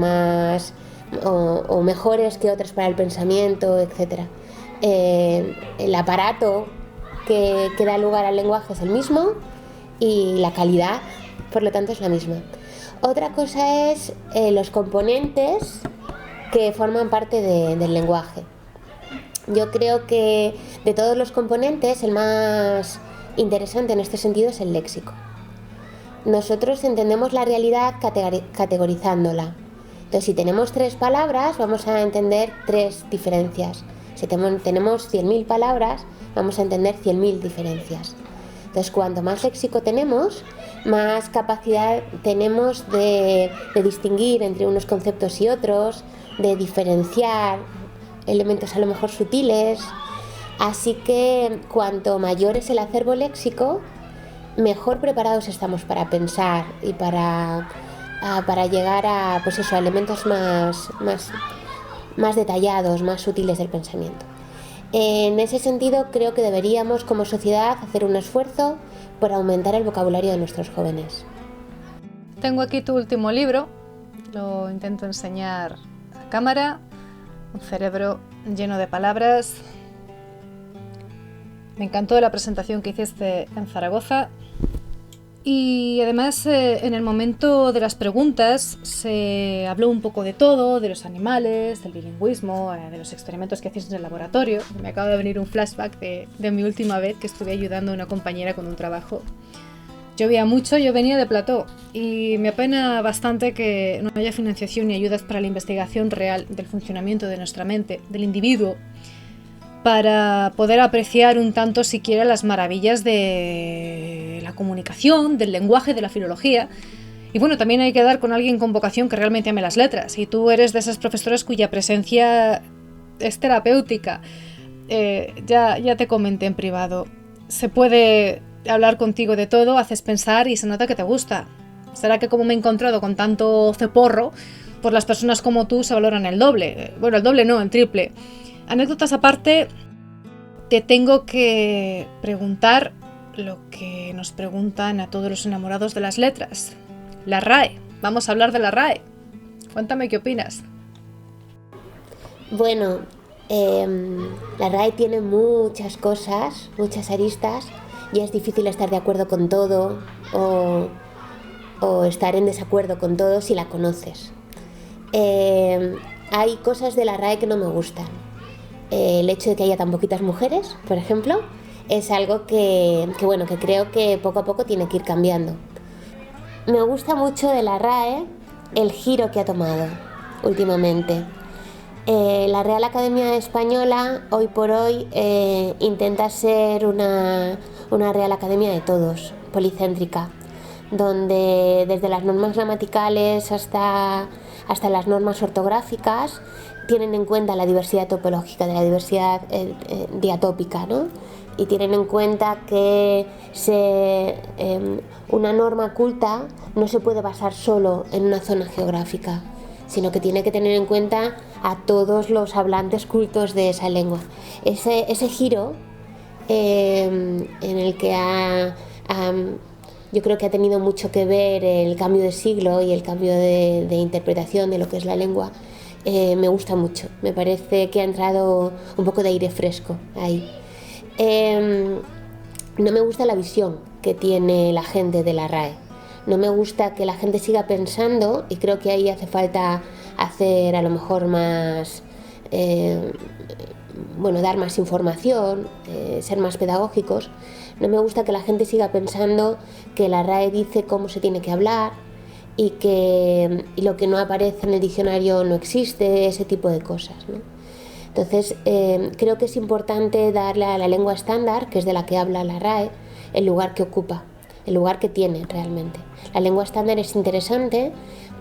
mejores que otras para el pensamiento, etcétera. El aparato que da lugar al lenguaje es el mismo y la calidad, por lo tanto, es la misma. Otra cosa es los componentes que forman parte del lenguaje. Yo creo que de todos los componentes, el más interesante en este sentido es el léxico. Nosotros entendemos la realidad categorizándola. Entonces, si tenemos 3 palabras, vamos a entender 3 diferencias. Si tenemos 100.000 palabras, vamos a entender 100.000 diferencias. Entonces, cuanto más léxico tenemos, más capacidad tenemos de distinguir entre unos conceptos y otros, de diferenciar elementos a lo mejor sutiles. Así que cuanto mayor es el acervo léxico, mejor preparados estamos para pensar y para llegar a, pues eso, a elementos más detallados, más sutiles del pensamiento. En ese sentido, creo que deberíamos como sociedad hacer un esfuerzo por aumentar el vocabulario de nuestros jóvenes. Tengo aquí tu último libro, lo intento enseñar a cámara, Un cerebro lleno de palabras. Me encantó la presentación que hiciste en Zaragoza. Y además, en el momento de las preguntas se habló un poco de todo, de los animales, del bilingüismo, de los experimentos que hacéis en el laboratorio. Me acaba de venir un flashback de mi última vez que estuve ayudando a una compañera con un trabajo. Llovía mucho, yo venía de plató y me apena bastante que no haya financiación ni ayudas para la investigación real del funcionamiento de nuestra mente, del individuo, para poder apreciar un tanto siquiera las maravillas de la comunicación, del lenguaje, de la filología. Y bueno, también hay que dar con alguien con vocación que realmente ame las letras. Y tú eres de esas profesoras cuya presencia es terapéutica. Ya te comenté en privado. Se puede hablar contigo de todo, haces pensar y se nota que te gusta. ¿Será que como me he encontrado con tanto ceporro, pues las personas como tú se valoran el doble? Bueno, el doble no, el triple. Anécdotas aparte, te tengo que preguntar lo que nos preguntan a todos los enamorados de las letras. La RAE. Vamos a hablar de la RAE. Cuéntame qué opinas. Bueno, la RAE tiene muchas cosas, muchas aristas, y es difícil estar de acuerdo con todo o o estar en desacuerdo con todo si la conoces. Hay cosas de la RAE que no me gustan. El hecho de que haya tan poquitas mujeres, por ejemplo, es algo que creo que poco a poco tiene que ir cambiando. Me gusta mucho de la RAE el giro que ha tomado últimamente. La Real Academia Española hoy por hoy intenta ser una Real Academia de todos, policéntrica, donde desde las normas gramaticales hasta las normas ortográficas tienen en cuenta la diversidad topológica, de la diversidad diatópica, ¿no? Y tienen en cuenta que una norma culta no se puede basar solo en una zona geográfica, sino que tiene que tener en cuenta a todos los hablantes cultos de esa lengua. Ese giro en el que yo creo que ha tenido mucho que ver el cambio de siglo y el cambio de interpretación de lo que es la lengua, me gusta mucho. Me parece que ha entrado un poco de aire fresco ahí. No me gusta la visión que tiene la gente de la RAE. No me gusta que la gente siga pensando, y creo que ahí hace falta hacer a lo mejor más, dar más información, ser más pedagógicos. No me gusta que la gente siga pensando que la RAE dice cómo se tiene que hablar y lo que no aparece en el diccionario no existe, ese tipo de cosas, ¿no? Entonces, creo que es importante darle a la lengua estándar, que es de la que habla la RAE, el lugar que ocupa, el lugar que tiene realmente. La lengua estándar es interesante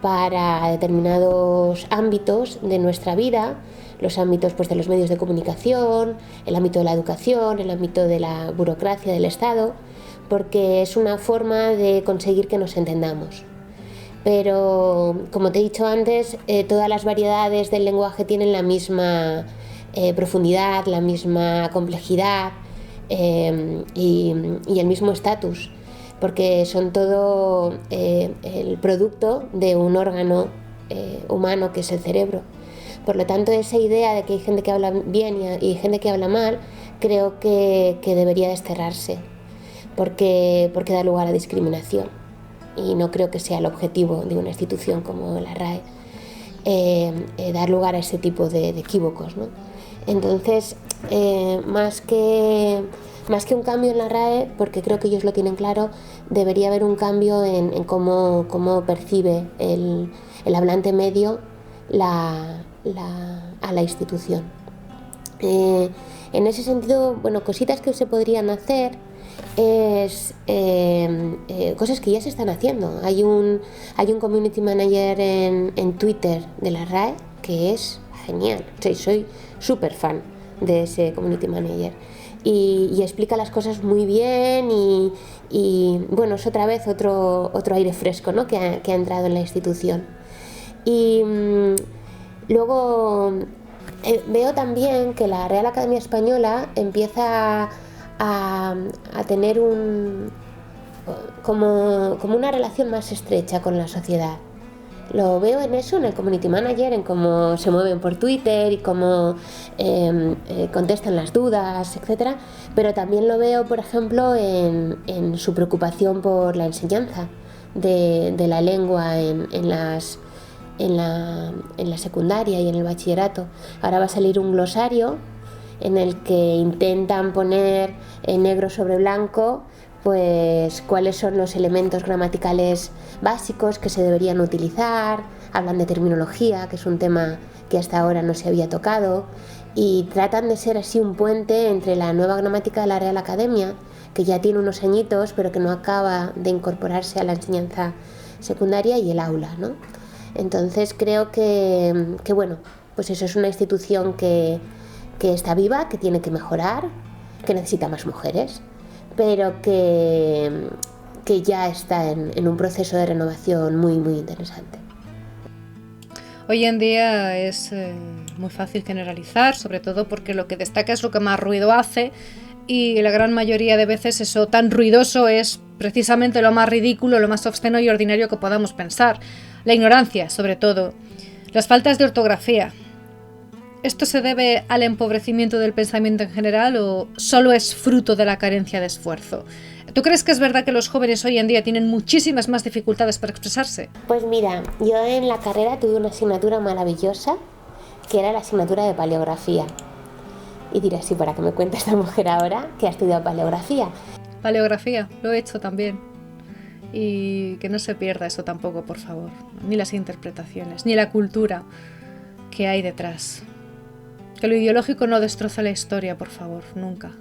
para determinados ámbitos de nuestra vida, los ámbitos de los medios de comunicación, el ámbito de la educación, el ámbito de la burocracia del Estado, porque es una forma de conseguir que nos entendamos. Pero, como te he dicho antes, todas las variedades del lenguaje tienen la misma profundidad, la misma complejidad y el mismo estatus, porque son todo el producto de un órgano humano que es el cerebro. Por lo tanto, esa idea de que hay gente que habla bien y gente que habla mal, creo que debería desterrarse, porque da lugar a discriminación. Y no creo que sea el objetivo de una institución como la RAE dar lugar a ese tipo de equívocos, ¿no? Entonces, más que un cambio en la RAE, porque creo que ellos lo tienen claro, debería haber un cambio en cómo percibe el hablante medio a la institución. En ese sentido, cositas que se podrían hacer es cosas que ya se están haciendo. Hay un community manager en Twitter de la RAE que es genial. Soy súper fan de ese community manager y explica las cosas muy bien y es otra vez otro aire fresco, ¿no? que ha entrado en la institución. Y luego veo también que la Real Academia Española empieza a tener como una relación más estrecha con la sociedad. Lo veo en eso, en el community manager, en cómo se mueven por Twitter y cómo contestan las dudas, etc. Pero también lo veo, por ejemplo, en su preocupación por la enseñanza de la lengua en la secundaria y en el bachillerato. Ahora va a salir un glosario en el que intentan poner en negro sobre blanco pues cuáles son los elementos gramaticales básicos que se deberían utilizar. Hablan de terminología, que es un tema que hasta ahora no se había tocado, y tratan de ser así un puente entre la nueva gramática de la Real Academia, que ya tiene unos añitos pero que no acaba de incorporarse a la enseñanza secundaria, y el aula, ¿no? Entonces creo que pues eso es una institución que está viva, que tiene que mejorar, que necesita más mujeres, pero que ya está en un proceso de renovación muy, muy interesante. Hoy en día es muy fácil generalizar, sobre todo porque lo que destaca es lo que más ruido hace, y la gran mayoría de veces eso tan ruidoso es precisamente lo más ridículo, lo más obsceno y ordinario que podamos pensar. La ignorancia, sobre todo. Las faltas de ortografía. ¿Esto se debe al empobrecimiento del pensamiento en general o solo es fruto de la carencia de esfuerzo? ¿Tú crees que es verdad que los jóvenes hoy en día tienen muchísimas más dificultades para expresarse? Pues mira, yo en la carrera tuve una asignatura maravillosa, que era la asignatura de paleografía. Y dirás, sí, ¿para qué me cuenta esta mujer ahora que ha estudiado paleografía? Paleografía, lo he hecho también. Y que no se pierda eso tampoco, por favor. Ni las interpretaciones, ni la cultura que hay detrás. Que lo ideológico no destroza la historia, por favor, nunca.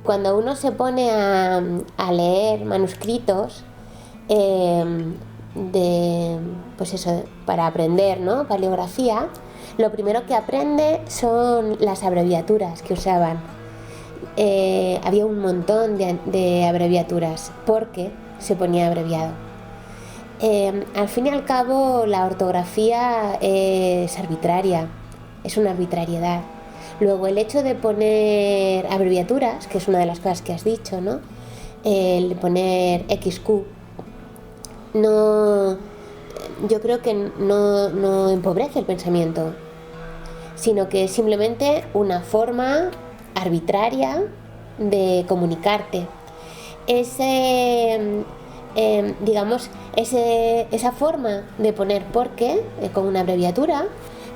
Cuando uno se pone a leer manuscritos pues eso, para aprender, ¿no?, paleografía, lo primero que aprende son las abreviaturas que usaban. Había un montón de abreviaturas porque se ponía abreviado. Al fin y al cabo, la ortografía es arbitraria, es una arbitrariedad. Luego, el hecho de poner abreviaturas, que es una de las cosas que has dicho, ¿no?, el poner XQ, yo creo que no empobrece el pensamiento, sino que es simplemente una forma arbitraria de comunicarte. Esa forma de poner por qué con una abreviatura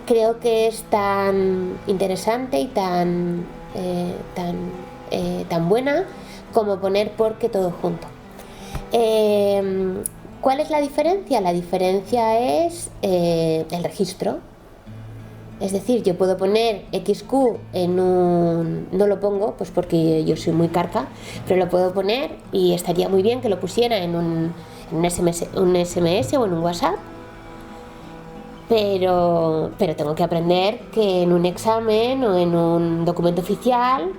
creo que es tan interesante y tan buena como poner por qué todo junto. ¿Cuál es la diferencia? La diferencia es el registro. Es decir, yo puedo poner XQ no lo pongo, pues porque yo soy muy carca, pero lo puedo poner y estaría muy bien que lo pusiera en un SMS o en un WhatsApp, pero tengo que aprender que en un examen o en un documento oficial,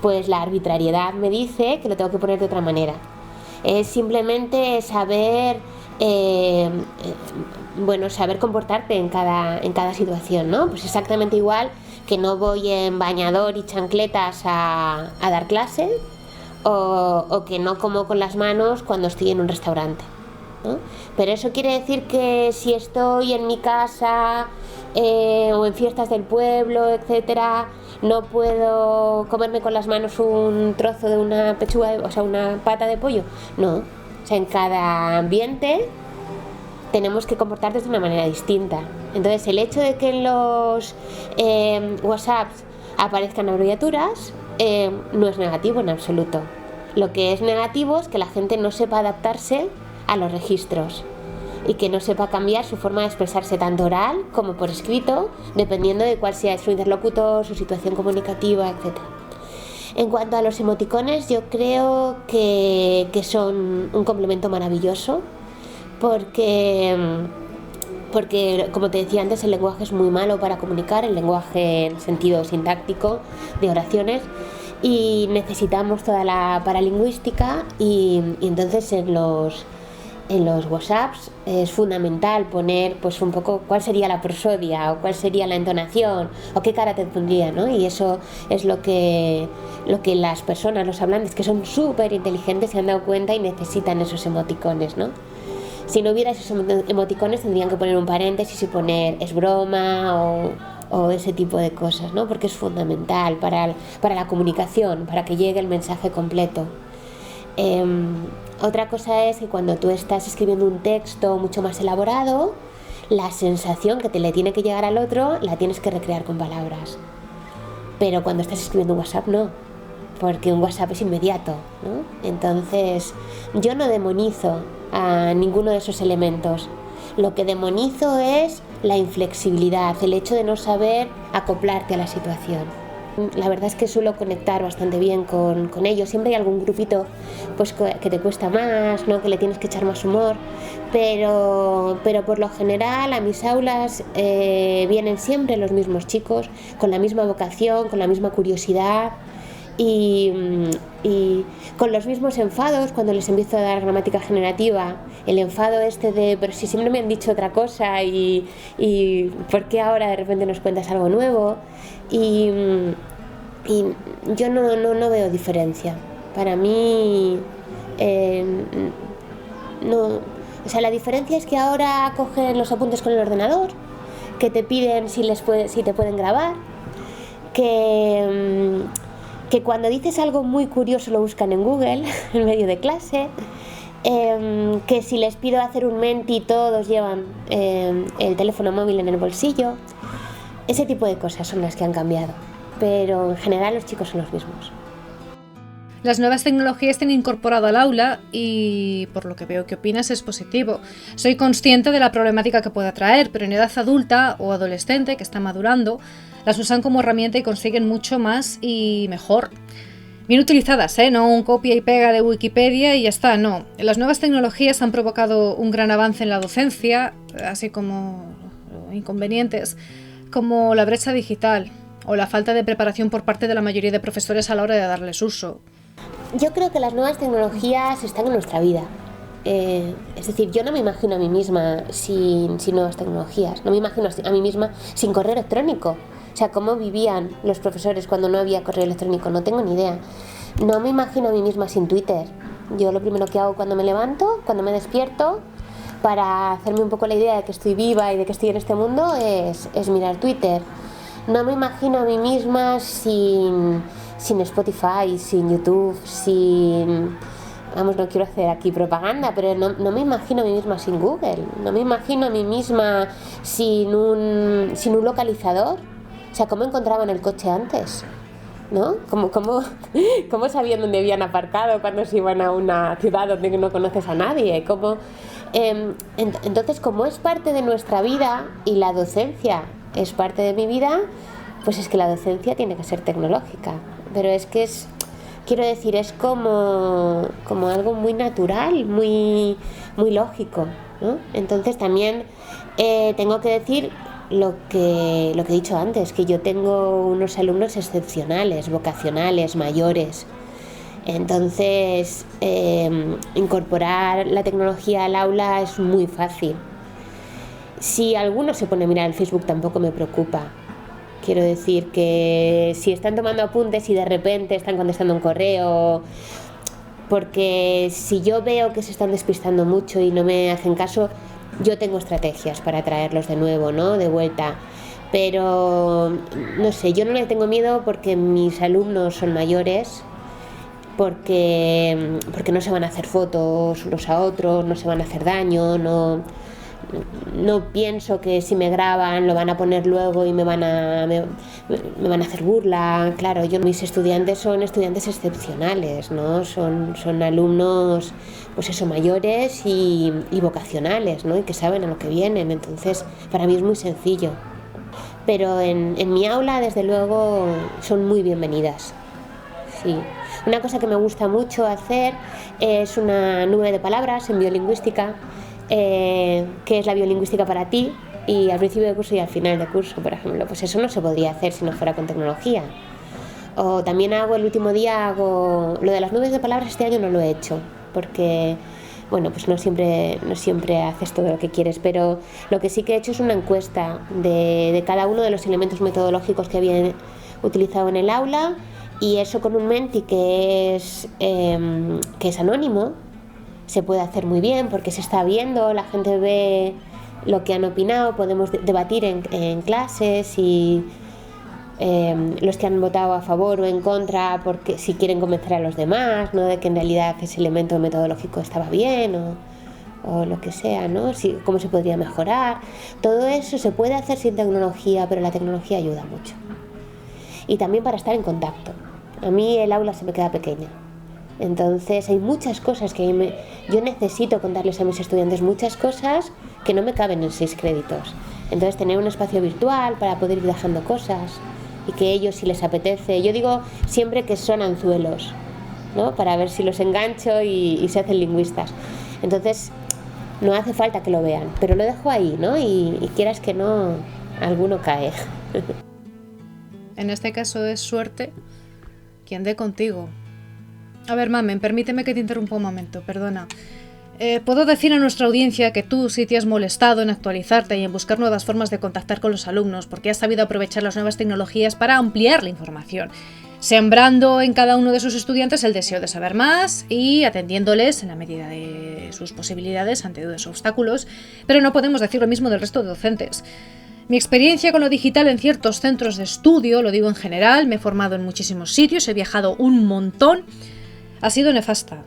pues la arbitrariedad me dice que lo tengo que poner de otra manera. Es simplemente saber saber comportarte en cada situación, ¿no? Pues exactamente igual que no voy en bañador y chancletas a dar clase o que no como con las manos cuando estoy en un restaurante, ¿no? Pero eso quiere decir que si estoy en mi casa o en fiestas del pueblo, etcétera, no puedo comerme con las manos un trozo de una pechuga, una pata de pollo. No, o sea, en cada ambiente tenemos que comportarnos de una manera distinta. Entonces, el hecho de que en los WhatsApps aparezcan abreviaturas no es negativo en absoluto. Lo que es negativo es que la gente no sepa adaptarse a los registros y que no sepa cambiar su forma de expresarse tanto oral como por escrito, dependiendo de cuál sea su interlocutor, su situación comunicativa, etc. En cuanto a los emoticones, yo creo que son un complemento maravilloso porque, como te decía antes, el lenguaje es muy malo para comunicar, el lenguaje en sentido sintáctico de oraciones, y necesitamos toda la paralingüística y entonces en los WhatsApps es fundamental poner pues un poco cuál sería la prosodia o cuál sería la entonación o qué carácter pondría, ¿no? Y eso es lo que las personas, los hablantes, que son súper inteligentes, se han dado cuenta y necesitan esos emoticones, ¿no? Si no hubiera esos emoticones tendrían que poner un paréntesis y poner es broma o ese tipo de cosas, ¿no? Porque es fundamental para la comunicación, para que llegue el mensaje completo. Otra cosa es que cuando tú estás escribiendo un texto mucho más elaborado, la sensación que te le tiene que llegar al otro la tienes que recrear con palabras. Pero cuando estás escribiendo un WhatsApp no, porque un WhatsApp es inmediato, ¿no? Entonces yo no demonizo a ninguno de esos elementos. Lo que demonizo es la inflexibilidad, el hecho de no saber acoplarte a la situación. La verdad es que suelo conectar bastante bien con ellos. Siempre hay algún grupito pues que te cuesta más, ¿no?, que le tienes que echar más humor, pero por lo general a mis aulas vienen siempre los mismos chicos con la misma vocación, con la misma curiosidad y con los mismos enfados cuando les empiezo a dar gramática generativa. El enfado de pero si siempre me han dicho otra cosa y ¿por qué ahora de repente nos cuentas algo nuevo? Y yo no veo diferencia. Para mí no, o sea, la diferencia es que ahora cogen los apuntes con el ordenador que te piden si te pueden grabar, que cuando dices algo muy curioso lo buscan en Google en medio de clase, que si les pido hacer un menti todos llevan el teléfono móvil en el bolsillo. Ese tipo de cosas son las que han cambiado, pero en general los chicos son los mismos. Las nuevas tecnologías te han incorporado al aula y, por lo que veo que opinas, es positivo. Soy consciente de la problemática que pueda traer, pero en edad adulta o adolescente que está madurando, las usan como herramienta y consiguen mucho más y mejor. Bien utilizadas, no un copia y pega de Wikipedia y ya está, no. Las nuevas tecnologías han provocado un gran avance en la docencia, así como inconvenientes, como la brecha digital o la falta de preparación por parte de la mayoría de profesores a la hora de darles uso. Yo creo que las nuevas tecnologías están en nuestra vida. Es decir, yo no me imagino a mí misma sin nuevas tecnologías. No me imagino a mí misma sin correo electrónico. O sea, ¿cómo vivían los profesores cuando no había correo electrónico? No tengo ni idea. No me imagino a mí misma sin Twitter. Yo lo primero que hago cuando me levanto, cuando me despierto, para hacerme un poco la idea de que estoy viva y de que estoy en este mundo, es mirar Twitter. No me imagino a mí misma sin Spotify, sin YouTube, Vamos, no quiero hacer aquí propaganda, pero no me imagino a mí misma sin Google. No me imagino a mí misma sin un localizador. O sea, ¿cómo encontraban el coche antes? ¿No? ¿Cómo sabían dónde habían aparcado cuando se iban a una ciudad donde no conoces a nadie? Entonces, como es parte de nuestra vida y la docencia es parte de mi vida, pues es que la docencia tiene que ser tecnológica. Pero es como algo muy natural, muy lógico, ¿no? Entonces también tengo que decir lo que he dicho antes, que yo tengo unos alumnos excepcionales, vocacionales, mayores. Entonces, incorporar la tecnología al aula es muy fácil. Si alguno se pone a mirar el Facebook tampoco me preocupa. Quiero decir que si están tomando apuntes y de repente están contestando un correo, porque si yo veo que se están despistando mucho y no me hacen caso, yo tengo estrategias para traerlos de nuevo, ¿no? De vuelta. Pero, no sé, yo no le tengo miedo porque mis alumnos son mayores, porque no se van a hacer fotos unos a otros, no se van a hacer daño, no pienso que si me graban lo van a poner luego y me van a hacer burla. Claro, mis estudiantes son estudiantes excepcionales, ¿no? Son alumnos, pues eso, mayores y vocacionales, ¿no? Y que saben a lo que vienen. Entonces, para mí es muy sencillo. Pero en mi aula, desde luego, son muy bienvenidas. Sí. Una cosa que me gusta mucho hacer es una nube de palabras en biolingüística, que es la biolingüística para ti, y al principio de curso y al final de curso, por ejemplo, pues eso no se podría hacer si no fuera con tecnología. O también el último día lo de las nubes de palabras. Este año no lo he hecho porque, bueno, pues no siempre haces todo lo que quieres, pero lo que sí que he hecho es una encuesta de cada uno de los elementos metodológicos que había utilizado en el aula, y eso con un menti que es anónimo. Se puede hacer muy bien porque se está viendo, la gente ve lo que han opinado, podemos debatir en clases y los que han votado a favor o en contra, porque si quieren convencer a los demás, ¿no? De que en realidad ese elemento metodológico estaba bien o lo que sea, ¿no? Cómo se podría mejorar. Todo eso se puede hacer sin tecnología, pero la tecnología ayuda mucho. Y también para estar en contacto. A mí el aula se me queda pequeña. Entonces hay muchas cosas que yo necesito contarles a mis estudiantes, muchas cosas que no me caben en 6 créditos. Entonces tener un espacio virtual para poder ir dejando cosas y que ellos, si les apetece, yo digo siempre que son anzuelos, ¿no? Para ver si los engancho y se hacen lingüistas. Entonces no hace falta que lo vean, pero lo dejo ahí, ¿no? Y quieras que no, alguno cae. En este caso es suerte quien dé contigo. A ver, Mamen, permíteme que te interrumpa un momento, perdona. Puedo decir a nuestra audiencia que tú sí te has molestado en actualizarte y en buscar nuevas formas de contactar con los alumnos, porque has sabido aprovechar las nuevas tecnologías para ampliar la información, sembrando en cada uno de sus estudiantes el deseo de saber más y atendiéndoles en la medida de sus posibilidades ante dudas o obstáculos, pero no podemos decir lo mismo del resto de docentes. Mi experiencia con lo digital en ciertos centros de estudio, lo digo en general, me he formado en muchísimos sitios, he viajado un montón, ha sido nefasta.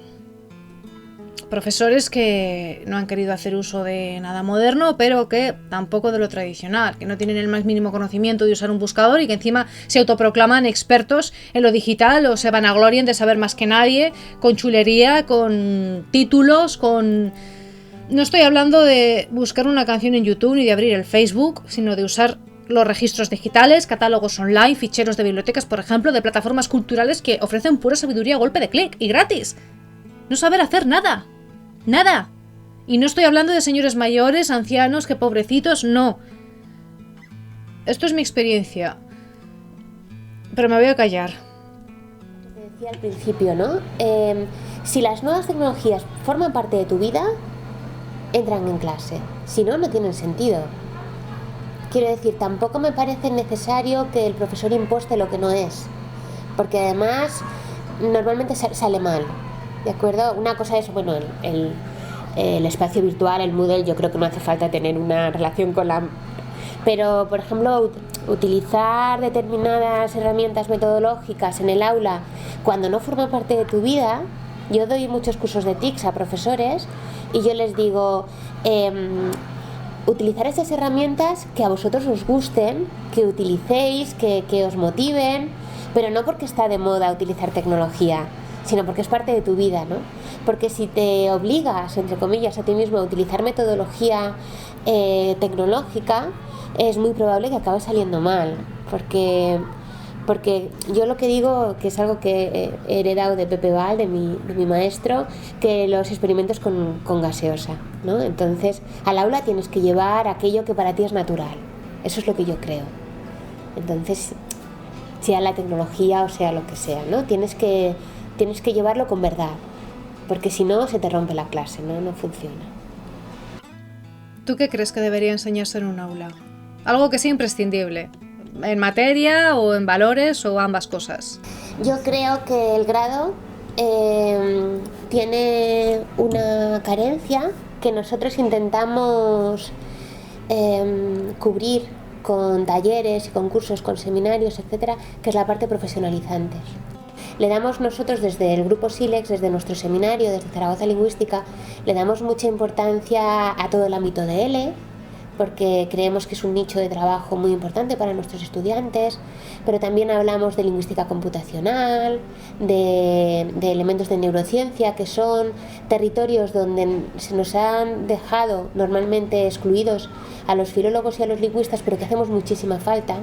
Profesores que no han querido hacer uso de nada moderno, pero que tampoco de lo tradicional, que no tienen el más mínimo conocimiento de usar un buscador y que encima se autoproclaman expertos en lo digital o se vanaglorian de saber más que nadie, con chulería, con títulos, con... No estoy hablando de buscar una canción en YouTube ni de abrir el Facebook, sino de usar los registros digitales, catálogos online, ficheros de bibliotecas, por ejemplo, de plataformas culturales que ofrecen pura sabiduría a golpe de clic y gratis. No saber hacer nada. Nada. Y no estoy hablando de señores mayores, ancianos, que pobrecitos, no. Esto es mi experiencia. Pero me voy a callar. Te decía al principio, ¿no? Si las nuevas tecnologías forman parte de tu vida, entran en clase. Si no, no tienen sentido. Quiero decir, tampoco me parece necesario que el profesor imposte lo que no es. Porque además, normalmente sale mal. ¿De acuerdo? Una cosa es, bueno, el espacio virtual, el Moodle, yo creo que no hace falta tener una relación con la... Pero, por ejemplo, utilizar determinadas herramientas metodológicas en el aula cuando no forma parte de tu vida... Yo doy muchos cursos de TICS a profesores y yo les digo, utilizar esas herramientas que a vosotros os gusten, que utilicéis, que os motiven, pero no porque está de moda utilizar tecnología, sino porque es parte de tu vida, ¿no? Porque si te obligas, entre comillas, a ti mismo a utilizar metodología tecnológica, es muy probable que acabe saliendo mal, porque yo lo que digo, que es algo que he heredado de Pepe Val, de mi maestro, que los experimentos con gaseosa, ¿no? Entonces, al aula tienes que llevar aquello que para ti es natural. Eso es lo que yo creo. Entonces, sea la tecnología o sea lo que sea, ¿no? Tienes que llevarlo con verdad, porque si no, se te rompe la clase, ¿no? No funciona. ¿Tú qué crees que debería enseñarse en un aula? Algo que sea imprescindible. ¿En materia o en valores o ambas cosas? Yo creo que el grado tiene una carencia que nosotros intentamos cubrir con talleres y con cursos, con seminarios, etcétera, que es la parte profesionalizante. Le damos nosotros desde el grupo SILEX, desde nuestro seminario, desde Zaragoza Lingüística, le damos mucha importancia a todo el ámbito de L, porque creemos que es un nicho de trabajo muy importante para nuestros estudiantes, pero también hablamos de lingüística computacional, de elementos de neurociencia, que son territorios donde se nos han dejado normalmente excluidos a los filólogos y a los lingüistas, pero que hacemos muchísima falta.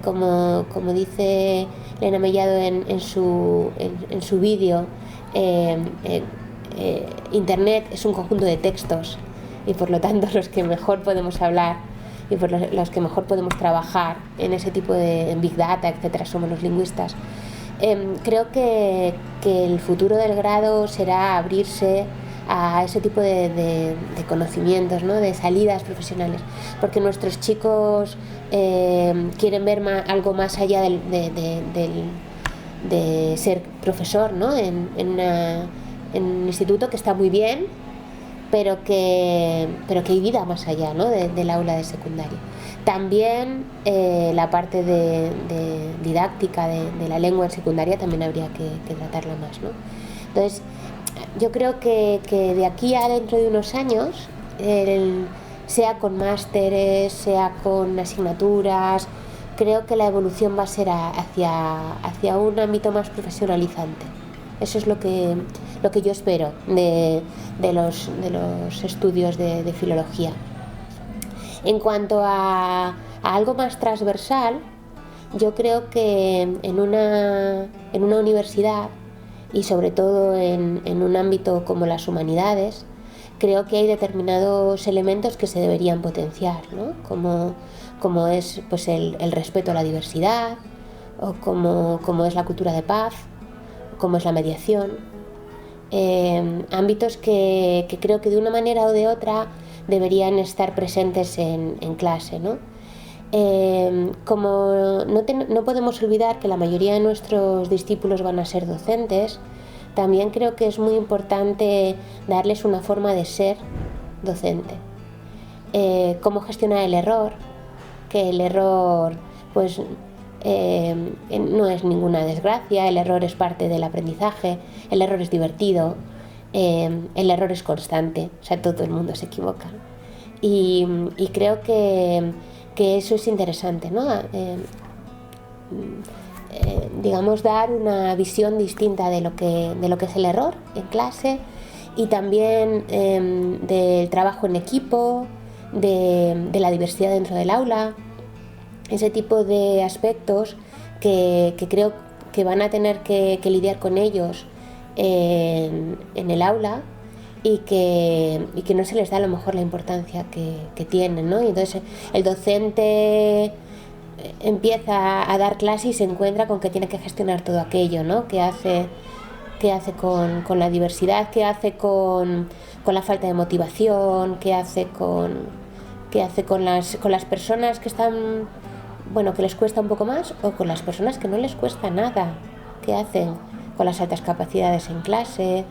Como dice Elena Mellado en su vídeo, Internet es un conjunto de textos y por lo tanto los que mejor podemos hablar y por los que mejor podemos trabajar en ese tipo de Big Data, etcétera, somos los lingüistas. Creo que el futuro del grado será abrirse a ese tipo de conocimientos, ¿no? De salidas profesionales, porque nuestros chicos quieren ver algo más allá de ser profesor, ¿no? en un instituto, que está muy bien, pero que hay vida más allá, ¿no? del aula de secundaria. También la parte de didáctica de la lengua en secundaria también habría que tratarla más, ¿no? Entonces, yo creo que de aquí a dentro de unos años, sea con másteres, sea con asignaturas, creo que la evolución va a ser hacia un ámbito más profesionalizante. Eso es lo que yo espero de los estudios de filología. En cuanto a algo más transversal, yo creo que en una universidad, y sobre todo en un ámbito como las humanidades, creo que hay determinados elementos que se deberían potenciar, ¿no? Como es pues el respeto a la diversidad, o como es la cultura de paz, como es la mediación. Ámbitos que creo que de una manera o de otra deberían estar presentes en clase, ¿no? Como no podemos olvidar que la mayoría de nuestros discípulos van a ser docentes, también creo que es muy importante darles una forma de ser docente. Cómo gestionar el error, que el error pues no es ninguna desgracia, el error es parte del aprendizaje, el error es divertido, el error es constante, o sea, todo el mundo se equivoca. Y creo que eso es interesante, ¿no? Digamos, dar una visión distinta de lo que es el error en clase y también del trabajo en equipo, de la diversidad dentro del aula, ese tipo de aspectos que creo que van a tener que lidiar con ellos en el aula y que no se les da a lo mejor la importancia que tienen, ¿no? Y entonces el docente empieza a dar clase y se encuentra con que tiene que gestionar todo aquello, ¿no? ¿Qué hace con la diversidad? ¿Qué hace con la falta de motivación? ¿Qué hace con las personas que están, bueno, que les cuesta un poco más, o con las personas que no les cuesta nada? ¿Qué hacen con las altas capacidades en clase?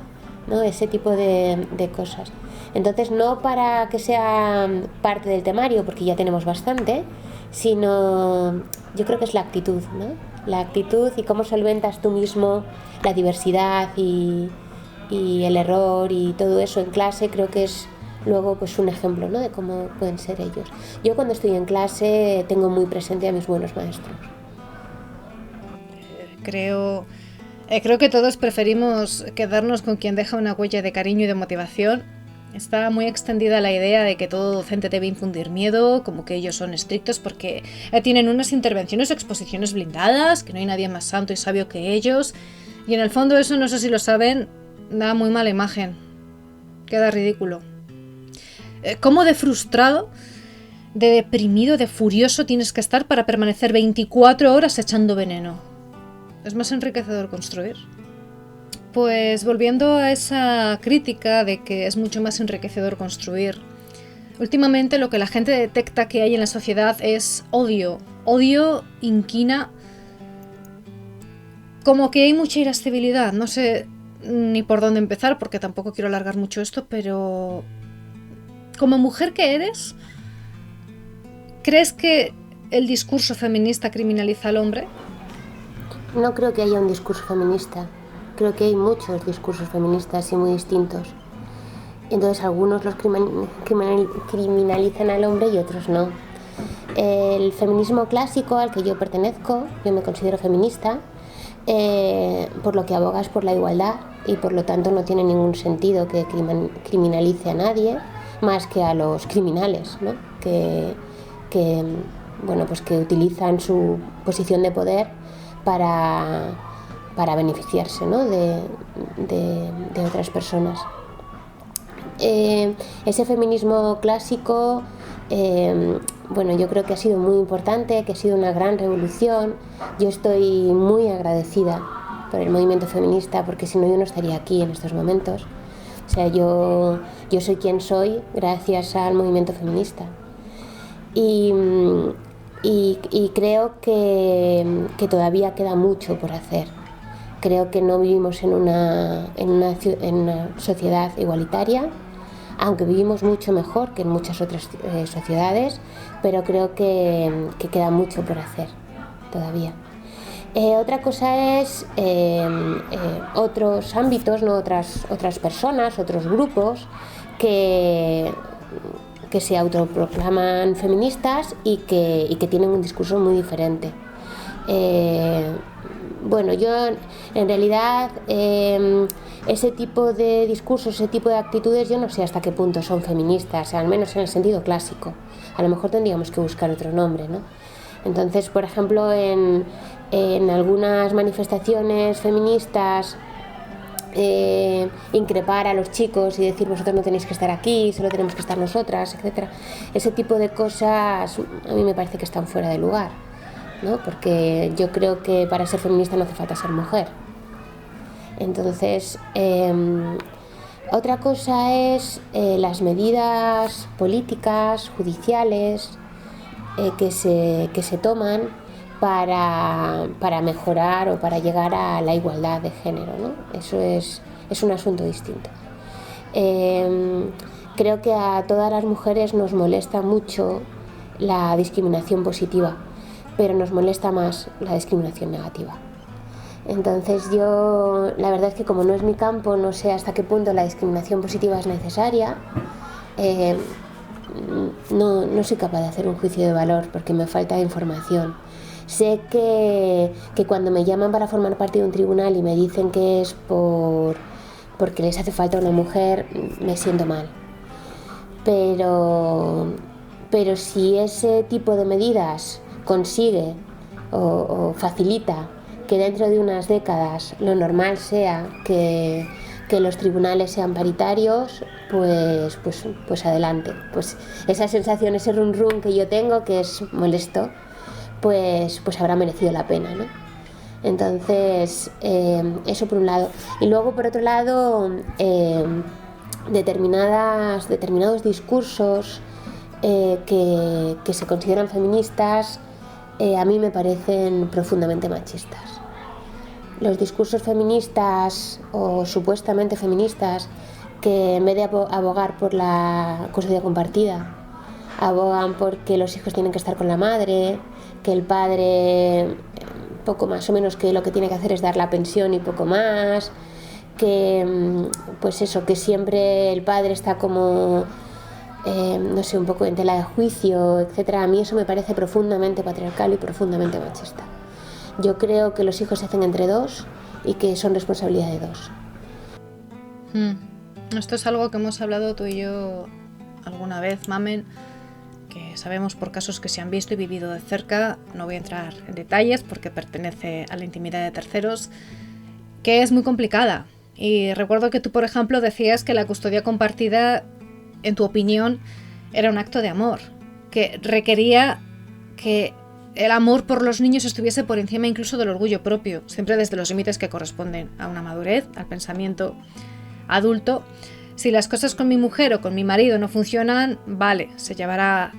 ¿No? Ese tipo de cosas. Entonces, no para que sea parte del temario, porque ya tenemos bastante, sino yo creo que es la actitud, ¿no? La actitud y cómo solventas tú mismo la diversidad y el error y todo eso en clase. Creo que es luego pues un ejemplo, ¿no? De cómo pueden ser ellos. Yo cuando estoy en clase tengo muy presente a mis buenos maestros. Creo que todos preferimos quedarnos con quien deja una huella de cariño y de motivación. Está muy extendida la idea de que todo docente debe infundir miedo, como que ellos son estrictos porque tienen unas intervenciones o exposiciones blindadas, que no hay nadie más santo y sabio que ellos. Y en el fondo eso, no sé si lo saben, da muy mala imagen. Queda ridículo. ¿Cómo de frustrado, de deprimido, de furioso tienes que estar para permanecer 24 horas echando veneno? ¿Es más enriquecedor construir? Pues volviendo a esa crítica de que es mucho más enriquecedor construir, últimamente lo que la gente detecta que hay en la sociedad es odio. Odio, inquina, como que hay mucha irascibilidad. No sé ni por dónde empezar porque tampoco quiero alargar mucho esto, pero como mujer que eres, ¿crees que el discurso feminista criminaliza al hombre? No creo que haya un discurso feminista. Creo que hay muchos discursos feministas y muy distintos. Entonces algunos los criminalizan al hombre y otros no. El feminismo clásico al que yo pertenezco, yo me considero feminista, por lo que aboga es por la igualdad y por lo tanto no tiene ningún sentido que criminalice a nadie más que a los criminales, ¿no? que utilizan su posición de poder para beneficiarse, ¿no? de otras personas. Ese feminismo clásico, yo creo que ha sido muy importante, que ha sido una gran revolución. Yo estoy muy agradecida por el movimiento feminista, porque si no yo no estaría aquí en estos momentos. O sea, yo soy quien soy gracias al movimiento feminista. Y creo que todavía queda mucho por hacer. Creo que no vivimos en una sociedad igualitaria, aunque vivimos mucho mejor que en muchas otras sociedades, pero creo que queda mucho por hacer todavía. Otra cosa es otros ámbitos, ¿no? otras personas, otros grupos que se autoproclaman feministas y que tienen un discurso muy diferente. Yo en realidad ese tipo de discursos, ese tipo de actitudes, yo no sé hasta qué punto son feministas, al menos en el sentido clásico. A lo mejor tendríamos que buscar otro nombre, ¿no? Entonces, por ejemplo, en algunas manifestaciones feministas, increpar a los chicos y decir vosotros no tenéis que estar aquí, solo tenemos que estar nosotras, etcétera. Ese tipo de cosas a mí me parece que están fuera de lugar, ¿no? Porque yo creo que para ser feminista no hace falta ser mujer. Entonces, otra cosa es las medidas políticas, judiciales que se toman para mejorar o para llegar a la igualdad de género, ¿no? Eso es un asunto distinto. Creo que a todas las mujeres nos molesta mucho la discriminación positiva, pero nos molesta más la discriminación negativa. Entonces yo, la verdad es que como no es mi campo, no sé hasta qué punto la discriminación positiva es necesaria. No soy capaz de hacer un juicio de valor porque me falta información. Sé que cuando me llaman para formar parte de un tribunal y me dicen que es porque les hace falta una mujer, me siento mal. Pero si ese tipo de medidas consigue o facilita que dentro de unas décadas lo normal sea que los tribunales sean paritarios, pues adelante. Pues esa sensación, ese run run que yo tengo, que es molesto, pues habrá merecido la pena, ¿no? Entonces, eso por un lado. Y luego, por otro lado, determinados discursos que se consideran feministas, a mí me parecen profundamente machistas. Los discursos feministas o supuestamente feministas que en vez de abogar por la custodia compartida, abogan porque los hijos tienen que estar con la madre, que el padre poco más o menos que lo que tiene que hacer es dar la pensión y poco más, que pues eso, que siempre el padre está como no sé, un poco en tela de juicio, etcétera. A mí eso me parece profundamente patriarcal y profundamente machista. Yo creo que los hijos se hacen entre dos y que son responsabilidad de dos. Esto es algo que hemos hablado tú y yo alguna vez, Mamen, que sabemos por casos que se han visto y vivido de cerca. No voy a entrar en detalles porque pertenece a la intimidad de terceros, que es muy complicada. Y recuerdo que tú, por ejemplo, decías que la custodia compartida, en tu opinión, era un acto de amor, que requería que el amor por los niños estuviese por encima incluso del orgullo propio, siempre desde los límites que corresponden a una madurez, al pensamiento adulto. Si las cosas con mi mujer o con mi marido no funcionan, vale, se llevará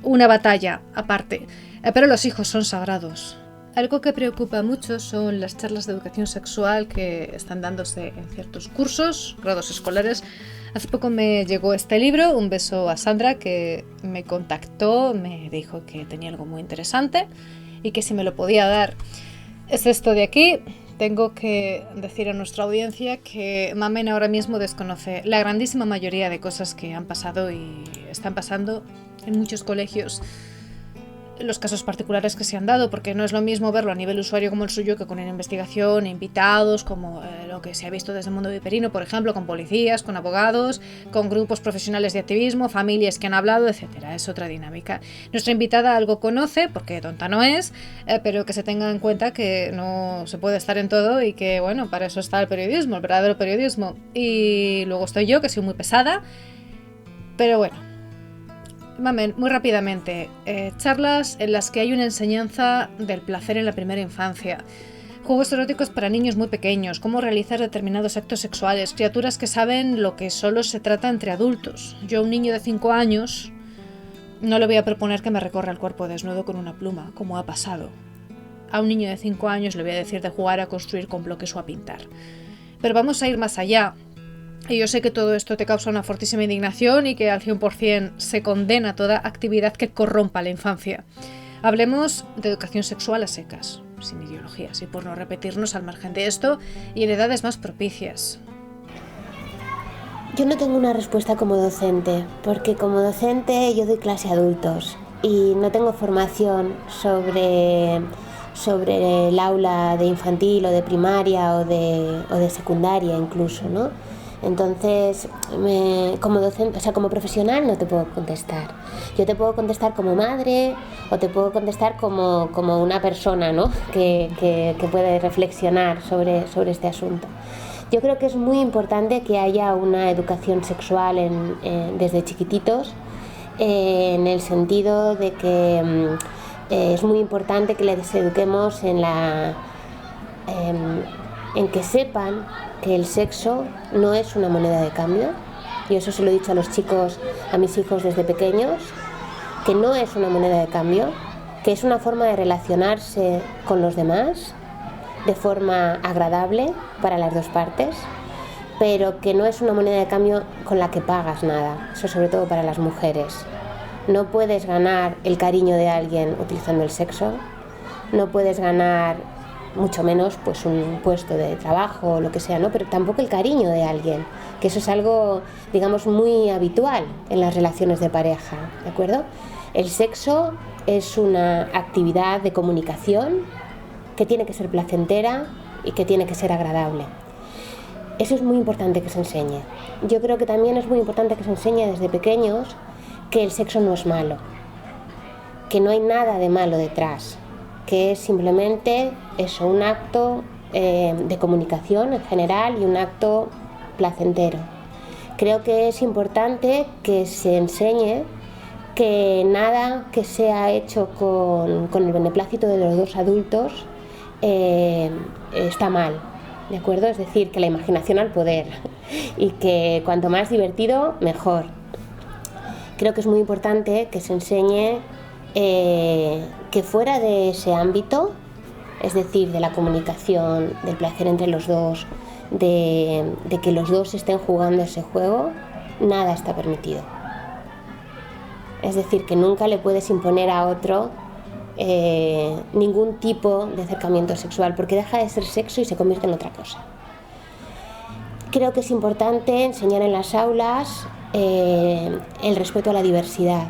una batalla aparte, pero los hijos son sagrados. Algo que preocupa mucho son las charlas de educación sexual que están dándose en ciertos cursos, grados escolares. Hace poco me llegó este libro, un beso a Sandra, que me contactó, me dijo que tenía algo muy interesante y que si me lo podía dar. Es esto de aquí. Tengo que decir a nuestra audiencia que Mamen ahora mismo desconoce la grandísima mayoría de cosas que han pasado y están pasando en muchos colegios. Los casos particulares que se han dado, porque no es lo mismo verlo a nivel usuario como el suyo que con una investigación, invitados, como lo que se ha visto desde el mundo viperino, por ejemplo, con policías, con abogados, con grupos profesionales de activismo, familias que han hablado, etcétera. Es otra dinámica. Nuestra invitada algo conoce, porque tonta no es, pero que se tenga en cuenta que no se puede estar en todo y que, bueno, para eso está el periodismo, el verdadero periodismo. Y luego estoy yo, que soy muy pesada, pero bueno. Mamen, muy rápidamente, charlas en las que hay una enseñanza del placer en la primera infancia, juegos eróticos para niños muy pequeños, cómo realizar determinados actos sexuales, criaturas que saben lo que solo se trata entre adultos. Yo a un niño de 5 años no le voy a proponer que me recorra el cuerpo desnudo con una pluma, como ha pasado. A un niño de 5 años le voy a decir de jugar a construir con bloques o a pintar. Pero vamos a ir más allá. Y yo sé que todo esto te causa una fortísima indignación y que al 100% se condena toda actividad que corrompa la infancia. Hablemos de educación sexual a secas, sin ideologías y por no repetirnos al margen de esto y en edades más propicias. Yo no tengo una respuesta como docente, porque como docente yo doy clase a adultos y no tengo formación sobre el aula de infantil o de primaria o de secundaria incluso, ¿no? Entonces, como docente, o sea, como profesional no te puedo contestar. Yo te puedo contestar como madre o te puedo contestar como una persona, ¿no? que puede reflexionar sobre este asunto. Yo creo que es muy importante que haya una educación sexual desde chiquititos, en el sentido de que es muy importante que les eduquemos en que sepan que el sexo no es una moneda de cambio. Yo eso se lo he dicho a mis hijos desde pequeños, que no es una moneda de cambio, que es una forma de relacionarse con los demás de forma agradable para las dos partes, pero que no es una moneda de cambio con la que pagas nada. Eso sobre todo para las mujeres. No puedes ganar el cariño de alguien utilizando el sexo, no puedes ganar mucho menos pues un puesto de trabajo o lo que sea, ¿no? Pero tampoco el cariño de alguien, que eso es algo, digamos, muy habitual en las relaciones de pareja, ¿de acuerdo? El sexo es una actividad de comunicación que tiene que ser placentera y que tiene que ser agradable. Eso es muy importante que se enseñe. Yo creo que también es muy importante que se enseñe desde pequeños que el sexo no es malo, que no hay nada de malo detrás, que es simplemente eso, un acto de comunicación en general y un acto placentero. Creo que es importante que se enseñe que nada que sea hecho con el beneplácito de los dos adultos está mal, ¿de acuerdo? Es decir, que la imaginación al poder y que cuanto más divertido, mejor. Creo que es muy importante que se enseñe que fuera de ese ámbito, es decir, de la comunicación, del placer entre los dos, de que los dos estén jugando ese juego, nada está permitido. Es decir, que nunca le puedes imponer a otro ningún tipo de acercamiento sexual, porque deja de ser sexo y se convierte en otra cosa. Creo que es importante enseñar en las aulas el respeto a la diversidad,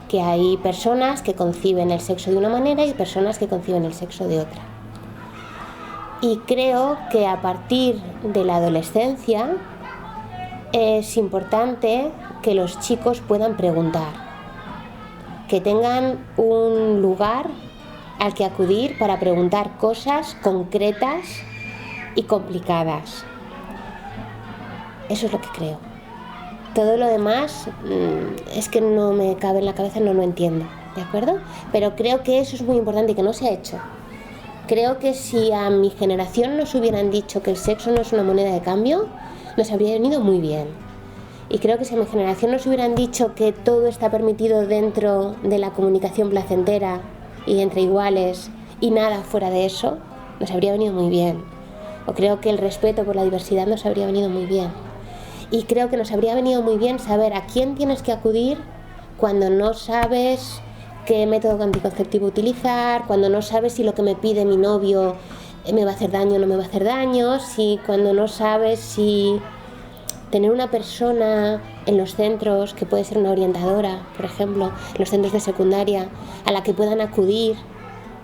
que hay personas que conciben el sexo de una manera y personas que conciben el sexo de otra. Y creo que a partir de la adolescencia es importante que los chicos puedan preguntar, que tengan un lugar al que acudir para preguntar cosas concretas y complicadas. Eso es lo que creo. Todo lo demás es que no me cabe en la cabeza, no lo entiendo, ¿de acuerdo? Pero creo que eso es muy importante y que no se ha hecho. Creo que si a mi generación nos hubieran dicho que el sexo no es una moneda de cambio, nos habría venido muy bien. Y creo que si a mi generación nos hubieran dicho que todo está permitido dentro de la comunicación placentera y entre iguales y nada fuera de eso, nos habría venido muy bien. O creo que el respeto por la diversidad nos habría venido muy bien. Y creo que nos habría venido muy bien saber a quién tienes que acudir cuando no sabes qué método anticonceptivo utilizar, cuando no sabes si lo que me pide mi novio me va a hacer daño o no me va a hacer daño, cuando no sabes si tener una persona en los centros, que puede ser una orientadora, por ejemplo, en los centros de secundaria, a la que puedan acudir,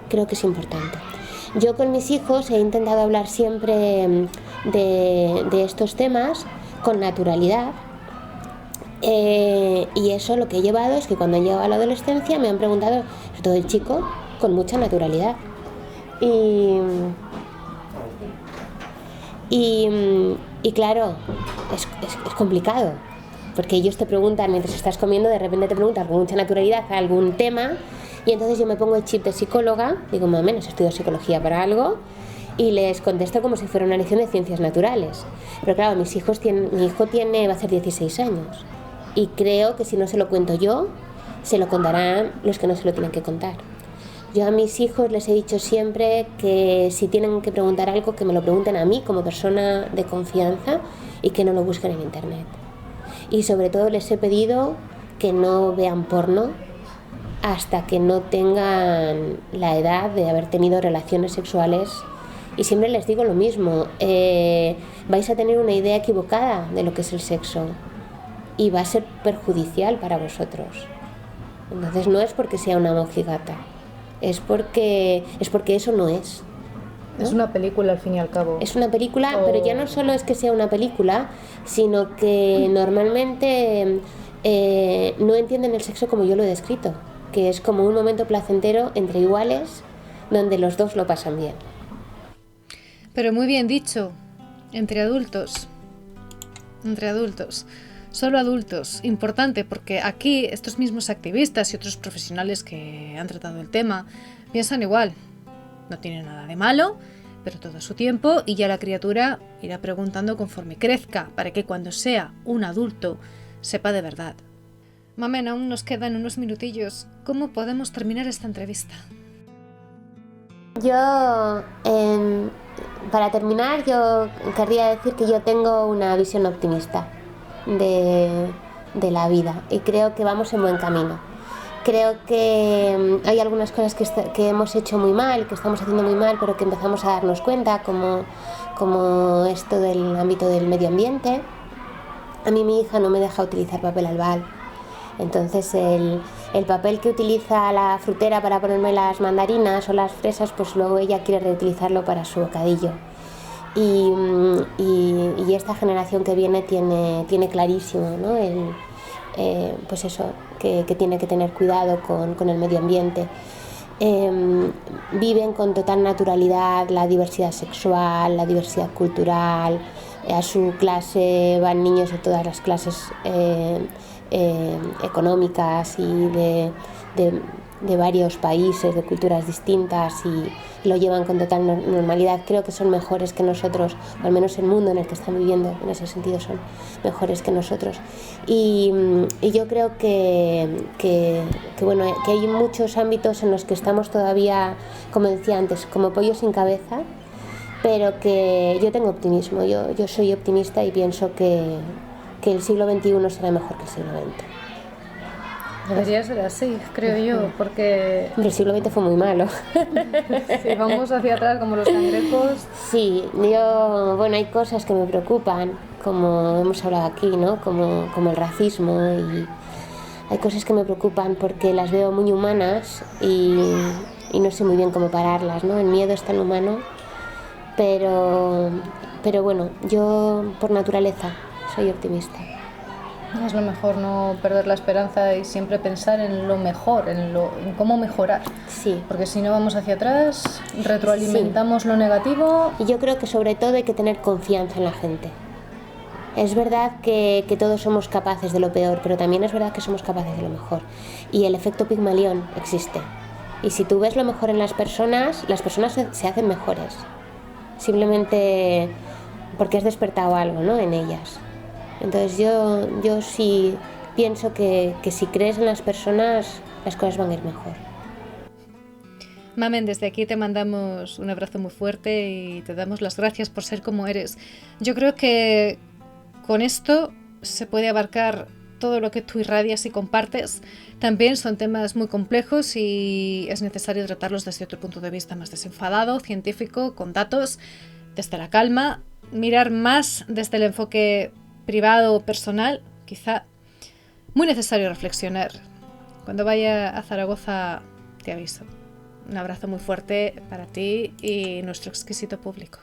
creo que es importante. Yo con mis hijos he intentado hablar siempre de estos temas con naturalidad, y eso lo que he llevado es que cuando han llegado a la adolescencia me han preguntado, sobre todo el chico, con mucha naturalidad. Y claro, es complicado, porque ellos te preguntan mientras estás comiendo, de repente te preguntan con mucha naturalidad algún tema, y entonces yo me pongo el chip de psicóloga, digo, más o menos estudio psicología para algo, y les contesto como si fuera una lección de ciencias naturales. Pero claro, mi hijo va a hacer 16 años, y creo que si no se lo cuento yo, se lo contarán los que no se lo tienen que contar. Yo a mis hijos les he dicho siempre que si tienen que preguntar algo, que me lo pregunten a mí como persona de confianza y que no lo busquen en internet. Y sobre todo les he pedido que no vean porno hasta que no tengan la edad de haber tenido relaciones sexuales. Y siempre les digo lo mismo, vais a tener una idea equivocada de lo que es el sexo y va a ser perjudicial para vosotros. Entonces no es porque sea una mojigata, es porque eso no es, ¿no? Es una película al fin y al cabo. Es una película, pero ya no solo es que sea una película, sino que normalmente no entienden el sexo como yo lo he descrito, que es como un momento placentero entre iguales donde los dos lo pasan bien. Pero muy bien dicho, entre adultos, solo adultos, importante, porque aquí estos mismos activistas y otros profesionales que han tratado el tema piensan igual, no tiene nada de malo, pero todo a su tiempo y ya la criatura irá preguntando conforme crezca, para que cuando sea un adulto sepa de verdad. Mamen, aún nos quedan unos minutillos, ¿cómo podemos terminar esta entrevista? Yo, para terminar, yo querría decir que yo tengo una visión optimista de de la vida y creo que vamos en buen camino. Creo que hay algunas cosas que hemos hecho muy mal, que estamos haciendo muy mal, pero que empezamos a darnos cuenta, como esto del ámbito del medio ambiente. A mí mi hija no me deja utilizar papel albal, entonces el papel que utiliza la frutera para ponerme las mandarinas o las fresas, pues luego ella quiere reutilizarlo para su bocadillo. Y esta generación que viene tiene clarísimo, ¿no? Pues eso, que tiene que tener cuidado con el medio ambiente. Viven con total naturalidad la diversidad sexual, la diversidad cultural. A su clase van niños de todas las clases económicas y de varios países, de culturas distintas, y lo llevan con total normalidad. Creo que son mejores que nosotros, o al menos el mundo en el que están viviendo en ese sentido son mejores que nosotros. Y yo creo que hay muchos ámbitos en los que estamos todavía, como decía antes, como pollos sin cabeza, pero que yo tengo optimismo. Yo soy optimista y pienso que el siglo XXI será mejor que el siglo XX. Debería ser así, creo yo, porque... El siglo XX fue muy malo. Si vamos hacia atrás como los cangrejos... Sí, hay cosas que me preocupan, como hemos hablado aquí, ¿no? Como el racismo, y hay cosas que me preocupan porque las veo muy humanas y no sé muy bien cómo pararlas, ¿no? El miedo es tan humano, pero bueno, yo por naturaleza soy optimista. Es lo mejor no perder la esperanza y siempre pensar en lo mejor, en cómo mejorar. Sí. Porque si no vamos hacia atrás, retroalimentamos lo negativo. Y yo creo que sobre todo hay que tener confianza en la gente. Es verdad que todos somos capaces de lo peor, pero también es verdad que somos capaces de lo mejor. Y el efecto Pigmalión existe. Y si tú ves lo mejor en las personas se hacen mejores. Simplemente porque has despertado algo, ¿no?, en ellas. Entonces yo sí pienso que si crees en las personas, las cosas van a ir mejor. Mamen, desde aquí te mandamos un abrazo muy fuerte y te damos las gracias por ser como eres. Yo creo que con esto se puede abarcar todo lo que tú irradias y compartes. También son temas muy complejos y es necesario tratarlos desde otro punto de vista más desenfadado, científico, con datos, desde la calma, mirar más desde el enfoque privado o personal, quizá. Muy necesario reflexionar. Cuando vaya a Zaragoza te aviso. Un abrazo muy fuerte para ti y nuestro exquisito público.